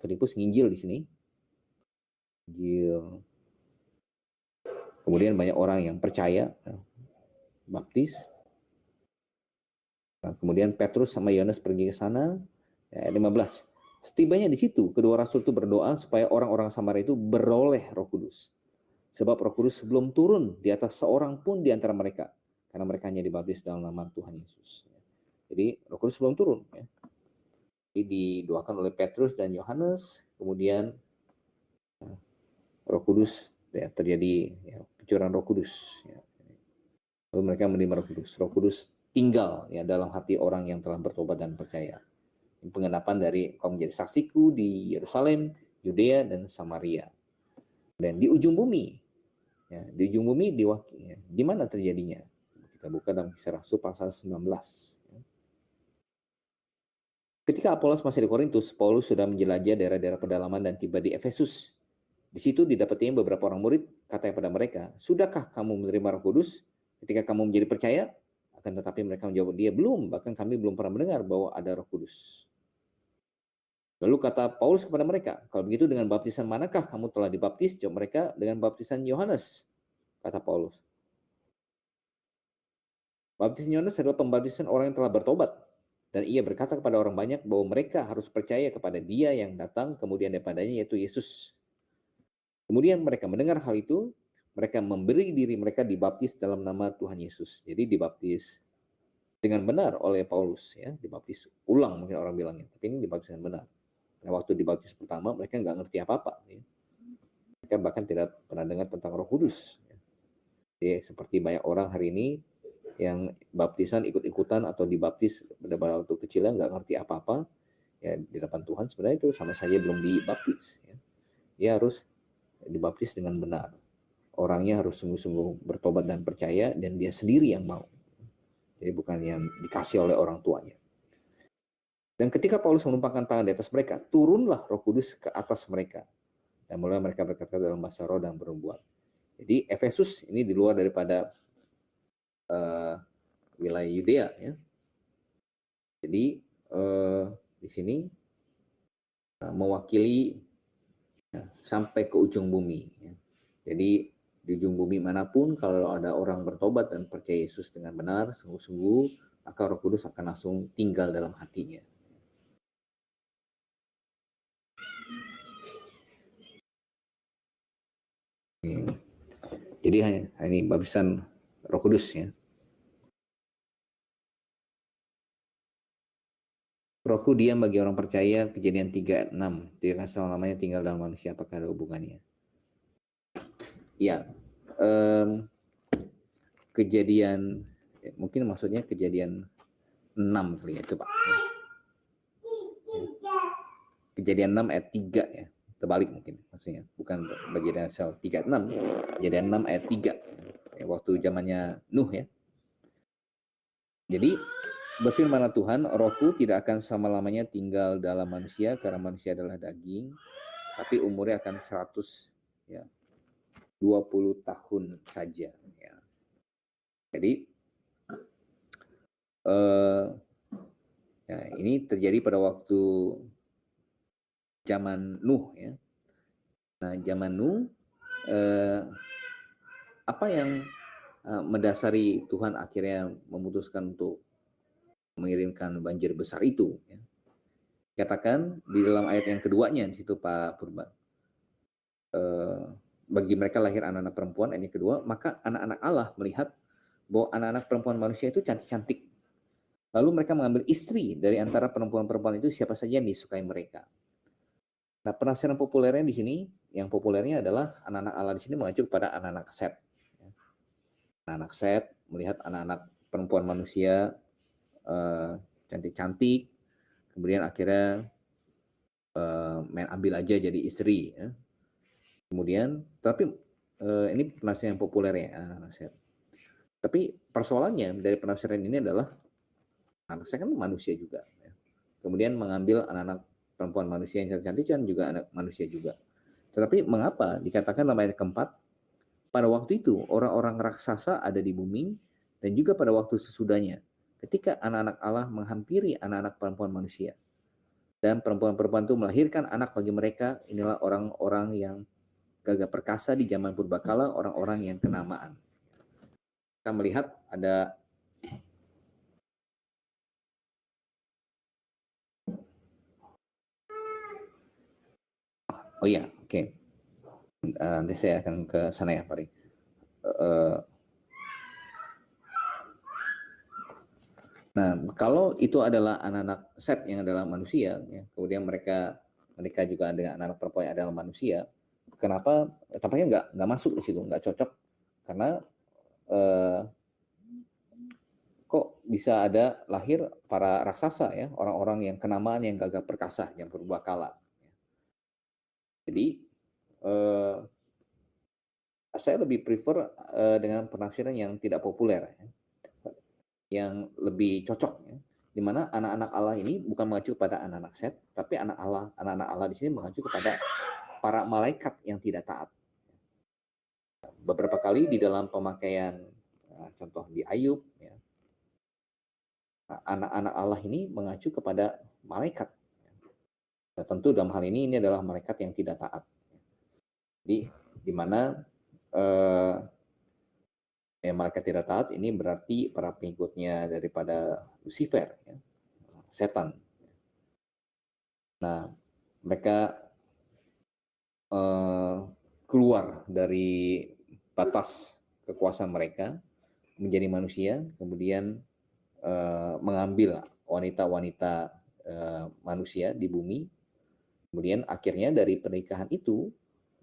Filipus nginjil di sini. Injil. Kemudian banyak orang yang percaya, baptis. Kemudian Petrus sama Yohanes pergi ke sana. Ayat 15. Setibanya di situ, kedua rasul itu berdoa supaya orang-orang Samaria itu beroleh Roh Kudus. Sebab Roh Kudus sebelum turun di atas seorang pun di antara mereka, karena mereka hanya dibaptis dalam nama Tuhan Yesus. Jadi Roh Kudus belum turun, ya. Jadi didoakan oleh Petrus dan Yohanes, kemudian Roh Kudus ya, terjadi ya, pencurahan Roh Kudus. Ya. Lalu mereka menerima Roh Kudus. Roh Kudus tinggal ya dalam hati orang yang telah bertobat dan percaya. Pengenapan dari kau menjadi saksiku di Yerusalem, Yudea, dan Samaria. Dan di ujung bumi, ya, di ujung bumi ya, di mana terjadinya? Kita buka dalam Kisah Rasul pasal 19. Ketika Apolos masih di Korintus, Paulus sudah menjelajah daerah-daerah pedalaman dan tiba di Efesus. Di situ didapatinya beberapa orang murid, katanya pada mereka, sudahkah kamu menerima Roh Kudus ketika kamu menjadi percaya? Akan tetapi mereka menjawab, dia belum, bahkan kami belum pernah mendengar bahwa ada Roh Kudus. Lalu kata Paulus kepada mereka, kalau begitu dengan baptisan manakah kamu telah dibaptis? Jawab mereka, dengan baptisan Yohanes, kata Paulus. Baptisan Yohanes adalah pembaptisan orang yang telah bertobat. Dan ia berkata kepada orang banyak bahwa mereka harus percaya kepada dia yang datang kemudian daripadanya, yaitu Yesus. Kemudian mereka mendengar hal itu, mereka memberi diri mereka dibaptis dalam nama Tuhan Yesus. Jadi dibaptis dengan benar oleh Paulus, ya, dibaptis ulang mungkin orang bilangnya, tapi ini dibaptis dengan benar. Nah, waktu dibaptis pertama mereka nggak ngerti apa-apa, ya. Mereka bahkan tidak pernah dengar tentang Roh Kudus. Ya. Jadi seperti banyak orang hari ini yang baptisan ikut-ikutan atau dibaptis pada waktu kecilnya nggak ngerti apa-apa, ya di depan Tuhan sebenarnya itu sama saja belum dibaptis. Ya. Dia harus dibaptis dengan benar. Orangnya harus sungguh-sungguh bertobat dan percaya, dan dia sendiri yang mau. Jadi bukan yang dikasih oleh orang tuanya. Dan ketika Paulus menumpangkan tangan di atas mereka, turunlah Roh Kudus ke atas mereka. Dan mulai mereka berkata dalam bahasa roh dan bernubuat. Jadi Efesus ini di luar daripada wilayah Yudea, ya. Jadi di sini mewakili sampai ke ujung bumi. Ya. Jadi di ujung bumi manapun kalau ada orang bertobat dan percaya Yesus dengan benar, sungguh-sungguh, maka Roh Kudus akan langsung tinggal dalam hatinya. Ya. Jadi ini baptisan Roh Kudus ya. Rohku diam bagi orang percaya, Kejadian 3 ayat 6. Tidak selama-lamanya tinggal dalam manusia, apakah ada hubungannya? Ya, kejadian, mungkin maksudnya kejadian 6 kali ya, coba. Kejadian 6 ayat 3 ya, terbalik mungkin maksudnya, bukan bagi Dasar 3:6, Kejadian 6 ayat 3 ya, waktu zamannya Nuh ya. Jadi berfirmanlah Tuhan, Rohku tidak akan selama-lamanya tinggal dalam manusia karena manusia adalah daging, tapi umurnya akan 100 ya, 20 tahun saja ya. Jadi ya, ini terjadi pada waktu zaman Nuh ya. Nah, zaman Nuh apa yang mendasari Tuhan akhirnya memutuskan untuk mengirimkan banjir besar itu ya. Katakan di dalam ayat yang keduanya di situ Pak Purba. Bagi mereka lahir anak-anak perempuan, ayat yang kedua, maka anak-anak Allah melihat bahwa anak-anak perempuan manusia itu cantik-cantik. Lalu mereka mengambil istri dari antara perempuan-perempuan itu siapa saja yang disukai mereka. Nah, penafsiran populernya di sini, yang populernya adalah anak-anak Allah di sini mengacu kepada anak-anak Set. Anak-anak Set melihat anak-anak perempuan manusia cantik-cantik, kemudian akhirnya main ambil aja jadi istri. Ya. Kemudian, tapi ini penafsiran yang populer ya, anak-anak Set. Tapi persoalannya dari penafsiran ini adalah anak Set kan manusia juga. Ya. Kemudian mengambil anak-anak perempuan manusia yang cantik kan juga anak manusia juga. Tetapi mengapa dikatakan dalam ayat keempat, pada waktu itu orang-orang raksasa ada di bumi dan juga pada waktu sesudahnya, ketika anak-anak Allah menghampiri anak-anak perempuan manusia. Dan perempuan-perempuan itu melahirkan anak bagi mereka, inilah orang-orang yang gagah perkasa di zaman purbakala, orang-orang yang kenamaan. Kita melihat ada oh iya, oke. Nanti saya akan ke sana ya, Pak. Nah, kalau itu adalah anak-anak Set yang adalah manusia, ya, kemudian mereka menikah juga dengan anak-anak perempuan yang adalah manusia, kenapa tampaknya nggak masuk di situ, nggak cocok, karena kok bisa ada lahir para raksasa ya, orang-orang yang kenamaan yang gagah perkasa yang purbakala. Jadi saya lebih prefer dengan penafsiran yang tidak populer ya, yang lebih cocok ya, di mana anak-anak Allah ini bukan mengacu pada anak-anak Set, tapi anak-anak Allah di sini mengacu kepada para malaikat yang tidak taat. Beberapa kali di dalam pemakaian contoh di Ayub ya, anak-anak Allah ini mengacu kepada malaikat. Nah, tentu dalam hal ini adalah malaikat yang tidak taat. Jadi di mana malaikat tidak taat ini berarti para pengikutnya daripada Lucifer, ya, setan. Nah, mereka keluar dari batas kekuasaan mereka menjadi manusia, kemudian mengambil wanita-wanita manusia di bumi. Kemudian akhirnya dari pernikahan itu,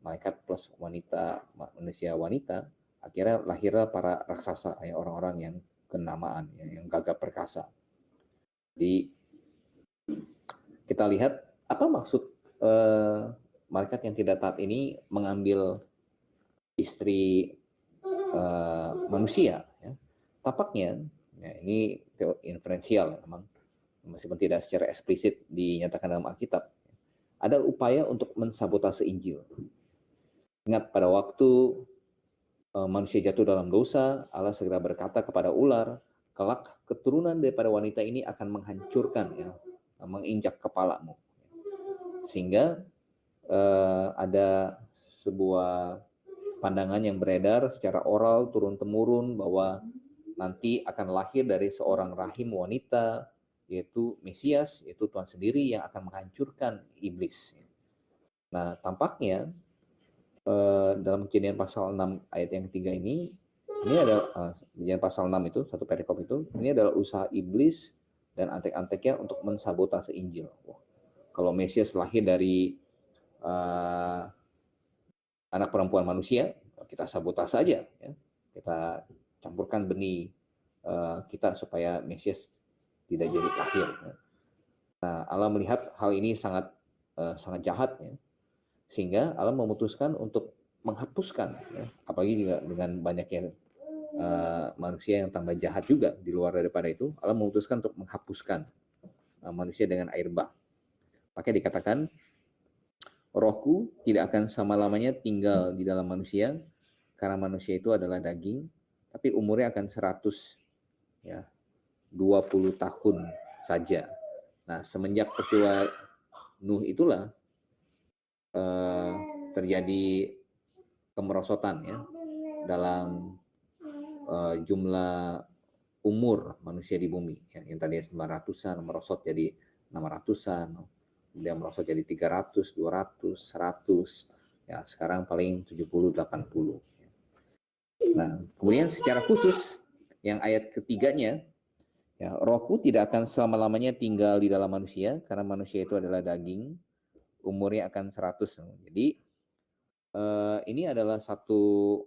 malaikat plus wanita, manusia wanita, akhirnya lahirlah para raksasa, ya, orang-orang yang kenamaan, ya, yang gagah perkasa. Jadi kita lihat apa maksud malaikat yang tidak taat ini mengambil istri manusia. Ya. Tampaknya, ya, ini inferensial memang, meskipun tidak secara eksplisit dinyatakan dalam Alkitab, ada upaya untuk mensabotase Injil. Ingat pada waktu manusia jatuh dalam dosa, Allah segera berkata kepada ular, kelak keturunan daripada wanita ini akan menghancurkan ya, menginjak kepalamu. Sehingga ada sebuah pandangan yang beredar secara oral turun-temurun bahwa nanti akan lahir dari seorang rahim wanita, yaitu Mesias, yaitu Tuhan sendiri yang akan menghancurkan iblis. Nah, tampaknya dalam Kejadian pasal 6 ayat yang ketiga ini adalah Kejadian pasal 6 itu, satu perikop itu, ini adalah usaha iblis dan antek-anteknya untuk mensabotase Injil. Wah, kalau Mesias lahir dari anak perempuan manusia, kita sabotase saja, ya. Kita campurkan benih kita supaya Mesias tidak jadi lahir. Ya. Nah, Allah melihat hal ini sangat jahat, ya. Sehingga Allah memutuskan untuk menghapuskan, ya. Apalagi juga dengan banyaknya manusia yang tambah jahat juga di luar daripada itu, Allah memutuskan untuk menghapuskan manusia dengan air bah. Makanya dikatakan, Rohku tidak akan selama-lamanya tinggal di dalam manusia, karena manusia itu adalah daging, tapi umurnya akan 120 tahun saja. Nah, semenjak peristiwa Nuh itulah terjadi kemerosotan, ya, dalam jumlah umur manusia di bumi, ya, yang tadinya 900-an merosot jadi 600-an, kemudian merosot jadi 300, 200, 100, ya sekarang paling 70, 80. Nah, kemudian secara khusus yang ayat ketiganya, ya, Rohku tidak akan selama-lamanya tinggal di dalam manusia, karena manusia itu adalah daging, umurnya akan 100. Jadi ini adalah satu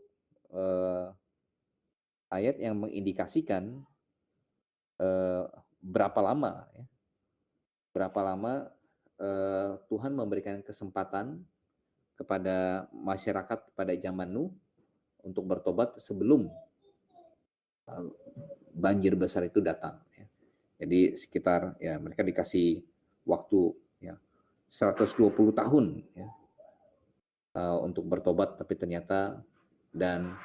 ayat yang mengindikasikan berapa lama, ya, Tuhan memberikan kesempatan kepada masyarakat pada zaman Nuh untuk bertobat sebelum banjir besar itu datang. Ya. Jadi sekitar, ya, mereka dikasih waktu, ya, 120 tahun, ya, untuk bertobat, tapi ternyata dan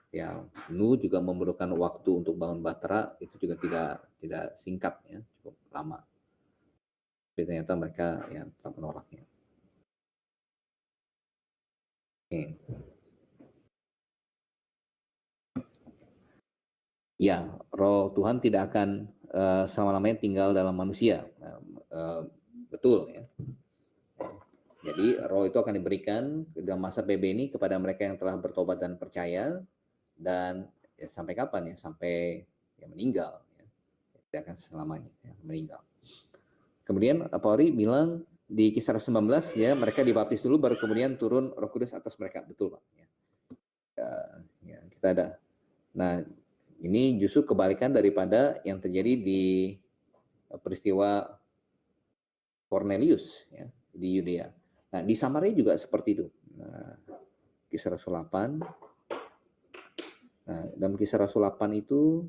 ya Nuh juga memerlukan waktu untuk bangun bahtera, itu juga tidak singkat, ya, cukup lama. Tapi ternyata mereka, ya, tetap menolaknya. Okay. Ya, Roh Tuhan tidak akan selama-lamanya tinggal dalam manusia. Betul, ya. Jadi Roh itu akan diberikan dalam masa PB ini kepada mereka yang telah bertobat dan percaya, dan ya, sampai kapan, ya? Sampai, ya, meninggal, ya. Tidak akan selamanya, ya, meninggal. Kemudian Pauli bilang di Kisah 19, ya, mereka dibaptis dulu baru kemudian turun Roh Kudus atas mereka. Betul, Pak. Ya. Ya, kita ada. Nah, ini justru kebalikan daripada yang terjadi di peristiwa Cornelius, ya, di Yudea. Nah, di Samaria juga seperti itu. Nah, Kisah Rasul 8. Nah, dalam Kisah Rasul 8 itu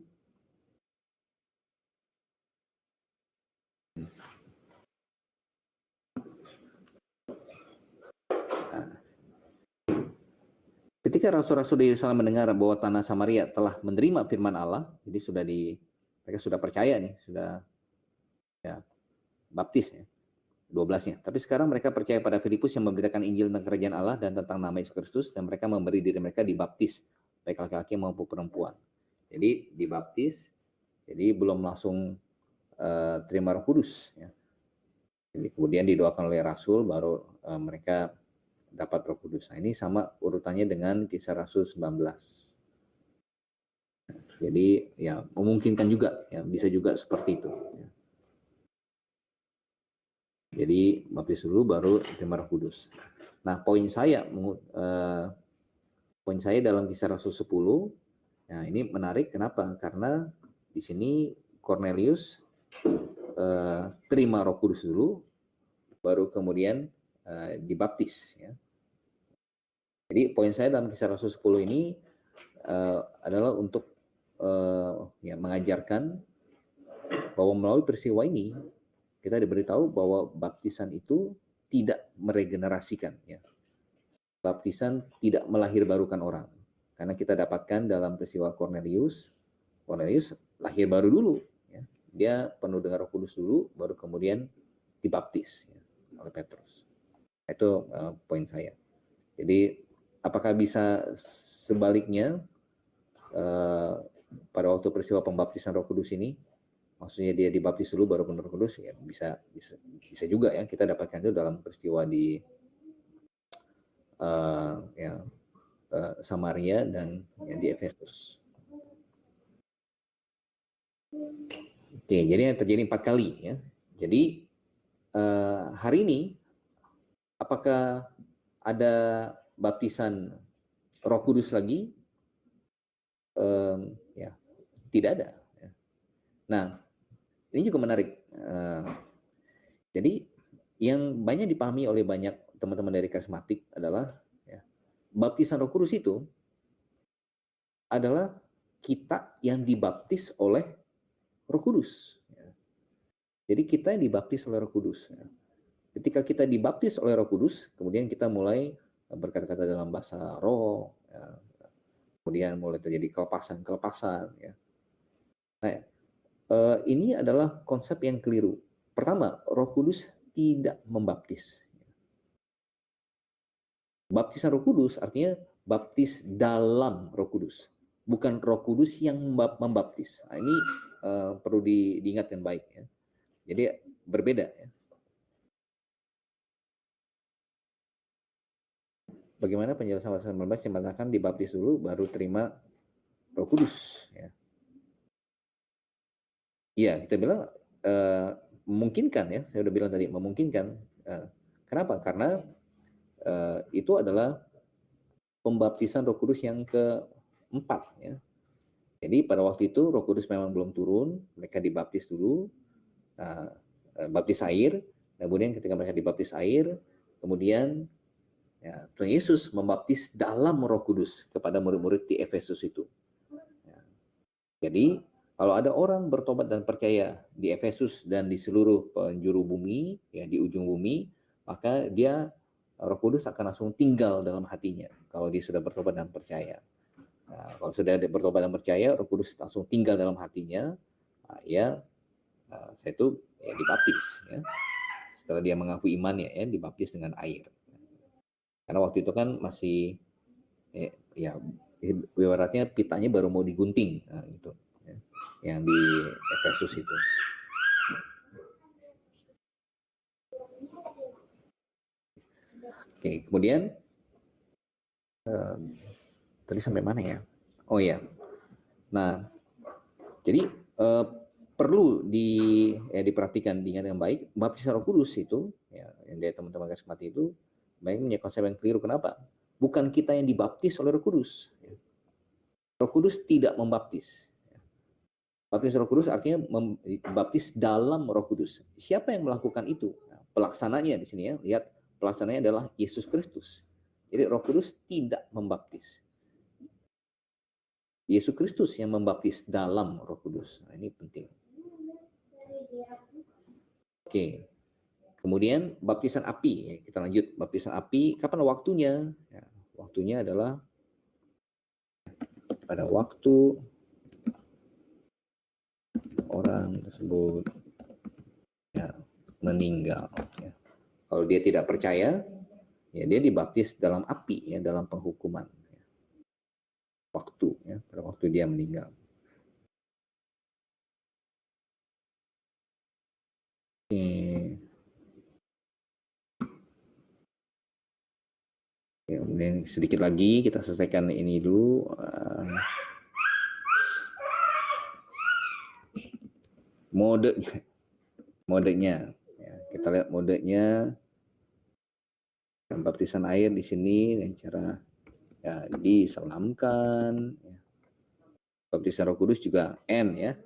ketika rasul-rasul di Yerusalem mendengar bahwa tanah Samaria telah menerima firman Allah, jadi mereka sudah percaya nih, sudah, ya, baptis, ya, 12-nya. Tapi sekarang mereka percaya pada Filipus yang memberitakan Injil tentang kerajaan Allah dan tentang nama Yesus Kristus, dan mereka memberi diri mereka dibaptis, baik laki-laki maupun perempuan. Jadi dibaptis, jadi belum langsung terima Roh Kudus, ya. Jadi kemudian didoakan oleh Rasul, baru mereka dapat Roh Kudus. Nah, ini sama urutannya dengan Kisah Rasul 19. Jadi, ya, memungkinkan juga, ya, bisa juga seperti itu. Ya. Jadi baptis dulu baru terima Roh Kudus. Nah, poin saya dalam Kisah Rasul 10, nah ini menarik. Kenapa? Karena di sini Cornelius terima Roh Kudus dulu, baru kemudian dibaptis, ya. Jadi poin saya dalam Kisah Rasul 10 ini adalah untuk ya, mengajarkan bahwa melalui peristiwa ini kita diberitahu bahwa baptisan itu tidak meregenerasikan, ya. Baptisan tidak melahirbarukan orang. Karena kita dapatkan dalam peristiwa Cornelius lahir baru dulu, ya. dia penuh dengan Roh Kudus dulu, baru kemudian dibaptis ya, oleh Petrus. Itu poin saya. Jadi apakah bisa sebaliknya pada waktu peristiwa pembaptisan Roh Kudus ini, maksudnya dia dibaptis dulu baru penuh Roh Kudus? Ya bisa juga ya, kita dapatkan itu dalam peristiwa di Samaria dan ya, di Efesus. Oke, jadi terjadi 4 kali ya. Jadi hari ini apakah ada baptisan Roh Kudus lagi? Ya, tidak ada. Ya. Nah, ini juga menarik. Jadi yang banyak dipahami oleh banyak teman-teman dari karismatik adalah ya, baptisan Roh Kudus itu adalah kita yang dibaptis oleh Roh Kudus. Ya. Jadi kita yang dibaptis oleh Roh Kudus. Ya. Ketika kita dibaptis oleh Roh Kudus, kemudian kita mulai berkata-kata dalam bahasa roh, ya. Kemudian mulai terjadi kelepasan. Ya. Nah, ini adalah konsep yang keliru. Pertama, Roh Kudus tidak membaptis. Baptisan Roh Kudus artinya baptis dalam Roh Kudus, bukan Roh Kudus yang membaptis. Nah, ini perlu diingatkan baik ya. Jadi berbeda ya. Bagaimana penjelasan pasal 19 yang mengatakan dibaptis dulu baru terima Roh Kudus ya. Iya, kita bilang memungkinkan ya. Saya udah bilang tadi memungkinkan. Kenapa? Karena itu adalah pembaptisan Roh Kudus yang keempat ya. Jadi pada waktu itu Roh Kudus memang belum turun, mereka dibaptis dulu, baptis air, kemudian ketika mereka dibaptis air, kemudian ya, Tuhan Yesus membaptis dalam Roh Kudus kepada murid-murid di Efesus itu. Ya. Jadi kalau ada orang bertobat dan percaya di Efesus dan di seluruh penjuru bumi, ya di ujung bumi, maka dia Roh Kudus akan langsung tinggal dalam hatinya kalau dia sudah bertobat dan percaya. Nah, kalau sudah bertobat dan percaya, Roh Kudus langsung tinggal dalam hatinya. Nah, saya itu ya dibaptis. Ya. Setelah dia mengaku iman ya dibaptis dengan air. Karena waktu itu kan masih ya ibaratnya pitanya baru mau digunting, nah, itu ya, yang di Efesus itu. Oke, kemudian tadi sampai mana ya? Oh ya, nah jadi perlu diperhatikan dengan baik. Baptisan Roh Kudus itu, ya, yang dari teman-teman karismatik itu, banyak punya konsep yang keliru. Kenapa? Bukan kita yang dibaptis oleh Roh Kudus. Ya. Roh Kudus tidak membaptis. Baptis Roh Kudus artinya membaptis dalam Roh Kudus. Siapa yang melakukan itu? Nah, pelaksananya di sini ya, lihat pelaksananya adalah Yesus Kristus. Jadi Roh Kudus tidak membaptis. Yesus Kristus yang membaptis dalam Roh Kudus. Nah, ini penting. Oke. Kemudian baptisan api, ya, kita lanjut. Baptisan api, kapan waktunya? Ya, waktunya adalah pada waktu orang tersebut ya, meninggal. Ya. Kalau dia tidak percaya, ya dia dibaptis dalam api, ya, dalam penghukuman. Ya. Waktu, ya, pada waktu dia meninggal. Ya, kemudian sedikit lagi kita selesaikan ini dulu. Modenya, ya, kita lihat modenya. Baptisan air di sini dengan cara ya, diselamkan. Ya. Baptisan Roh Kudus juga N ya.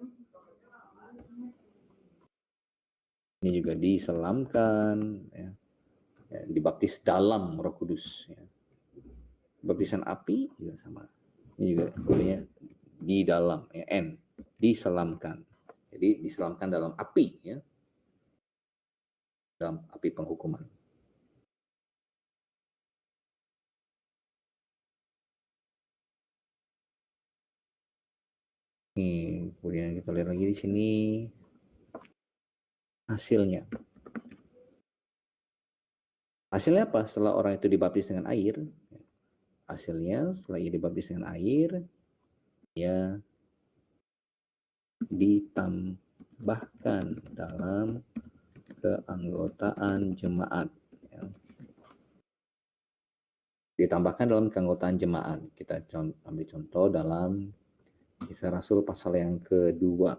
Ini juga diselamkan, ya. Ya, dibaptis dalam Roh Kudus. Ya. Baptisan api juga sama. Ini juga artinya di dalam, ya, N, diselamkan. Jadi diselamkan dalam api, ya, dalam api penghukuman. Nih, kemudian kita lihat lagi di sini. hasilnya. Hasilnya apa? Setelah orang itu dibaptis dengan air, hasilnya setelah ia dibaptis dengan air, ia ditambahkan dalam keanggotaan jemaat. Ya. Ditambahkan dalam keanggotaan jemaat. Kita ambil contoh dalam Kisah Rasul pasal yang kedua.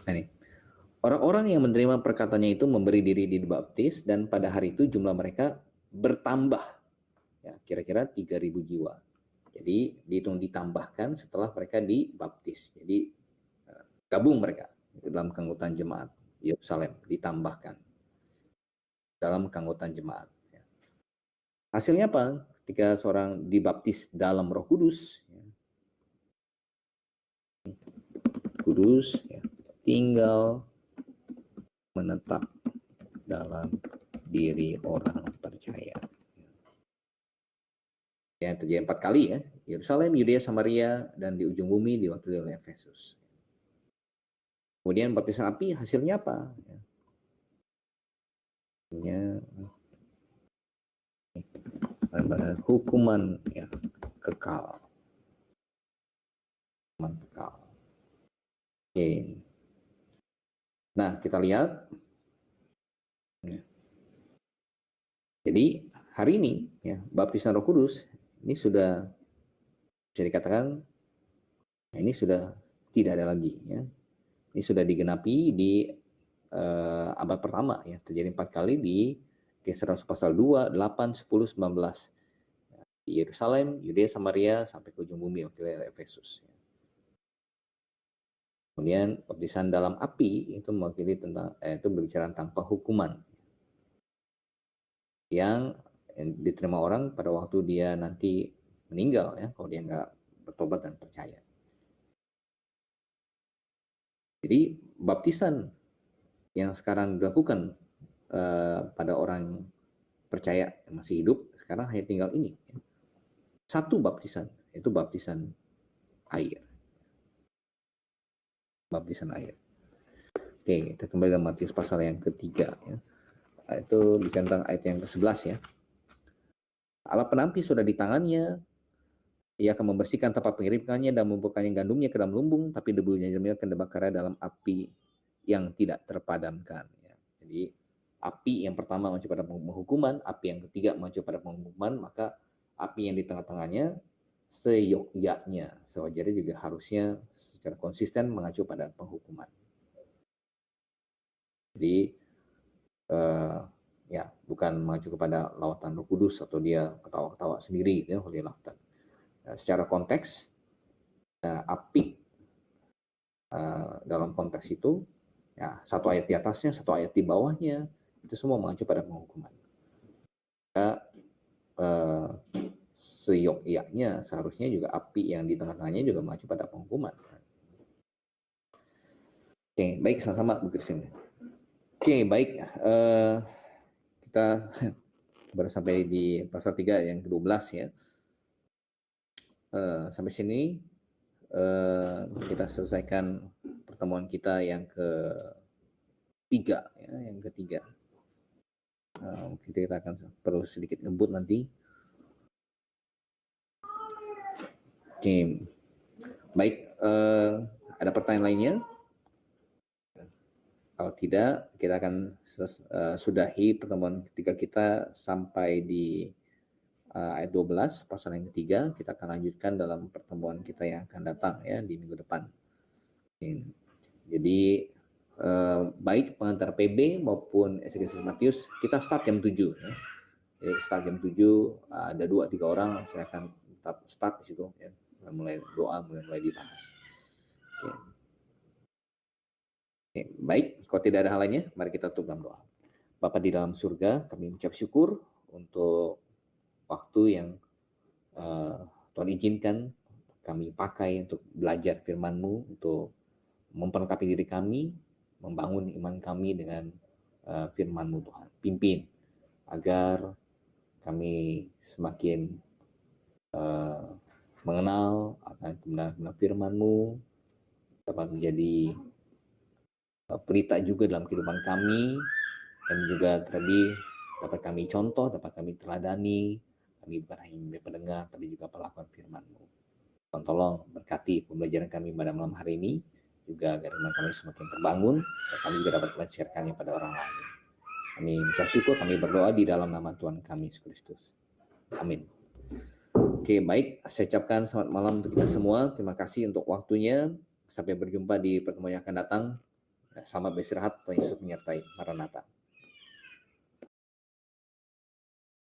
Ini. Orang-orang yang menerima perkataannya itu memberi diri dibaptis, dan pada hari itu jumlah mereka bertambah. Ya, kira-kira 3.000 jiwa. Jadi dihitung ditambahkan setelah mereka dibaptis. Jadi gabung mereka dalam keanggotaan jemaat Yerusalem, ditambahkan dalam keanggotaan jemaat. Hasilnya apa? Ketika seorang dibaptis dalam Roh Kudus, tinggal menetap dalam diri orang percaya. Yang terjadi 4 kali ya, Yerusalem, Yudea, Samaria, dan di ujung bumi diwakili oleh Efesus. Kemudian baptisan api hasilnya apa? Hukuman ya, kekal. Hukuman kekal. Oke. Nah, kita lihat. Jadi hari ini ya, baptisan Roh Kudus ini sudah bisa dikatakan ini sudah tidak ada lagi ya. Ini sudah digenapi di abad pertama ya, terjadi 4 kali di Kisah Rasul pasal 2, 8, 10, 19. Di Yerusalem, Yudea, Samaria sampai ke ujung bumi wakil Efesus. Kemudian baptisan dalam api itu mewakili tentang itu berbicara tentang penghukuman yang diterima orang pada waktu dia nanti meninggal ya, kalau dia nggak bertobat dan percaya. Jadi baptisan yang sekarang dilakukan pada orang percaya yang masih hidup sekarang hanya tinggal ini. Satu baptisan, itu baptisan air. Baptisan air. Oke, kita kembali dalam Matius pasal yang ketiga ya. Itu bicara tentang ayat yang ke-11 ya. Alat penampi sudah di tangannya, ia akan membersihkan tempat pengirikannya dan membukakan gandumnya ke dalam lumbung, tapi debunya akan dibakar dalam api yang tidak terpadamkan. Ya. Jadi api yang pertama mengacu pada penghukuman, api yang ketiga mengacu pada penghukuman, maka api yang di tengah-tengahnya seyogyanya, sewajarnya juga harusnya secara konsisten mengacu pada penghukuman. Jadi ya bukan mengacu kepada lawatan Roh Kudus atau dia ketawa-ketawa sendiri ya oleh lautan. Secara konteks api dalam konteks itu ya satu ayat di atasnya, satu ayat di bawahnya itu semua mengacu pada penghukuman. Maka seyogyanya seharusnya juga api yang di tengah-tengahnya juga mengacu pada penghukuman. Oke, baik, sama-sama Bu Christine. Oke, baik. Kita baru sampai di pasal 3 yang ke-12 ya. Sampai sini kita selesaikan pertemuan kita yang ketiga ya, yang ketiga. Kita akan perlu sedikit ngebut nanti. Oke, baik. Ada pertanyaan lainnya? Kalau tidak, kita akan sudahi pertemuan ketiga kita sampai di ayat 12 pasal yang ketiga. Kita akan lanjutkan dalam pertemuan kita yang akan datang ya di minggu depan. Jadi baik pengantar PB maupun eksekusi Matius kita start jam 7 ya. Jadi start jam 7 ada 2-3 orang, saya akan tetap start di situ ya. Mulai doa, mulai dibahas. Oke, baik, kalau tidak ada hal lainnya, mari kita tutup dalam doa. Bapa di dalam surga, kami mengucap syukur untuk waktu yang Tuhan izinkan kami pakai untuk belajar firman-Mu, untuk memperlengkapi diri kami, membangun iman kami dengan firman-Mu Tuhan. Pimpin agar kami semakin mengenal kebenaran firman-Mu dapat menjadi pelita juga dalam kehidupan kami, dan juga terlebih dapat kami contoh, dapat kami teladani, kami bukan hanya pendengar tapi juga pelakuan firman-Mu. Tuhan tolong berkati pembelajaran kami pada malam hari ini, juga agar iman kami semakin terbangun, dan kami juga dapat menshare-kannya pada orang lain. Kami mengucap syukur, kami berdoa di dalam nama Tuhan kami Yesus Kristus. Amin. Oke, baik. Saya ucapkan selamat malam untuk kita semua. Terima kasih untuk waktunya. Sampai berjumpa di pertemuan yang akan datang. Selamat beristirahat. Tuhan Yesus menyertai. Maranatha.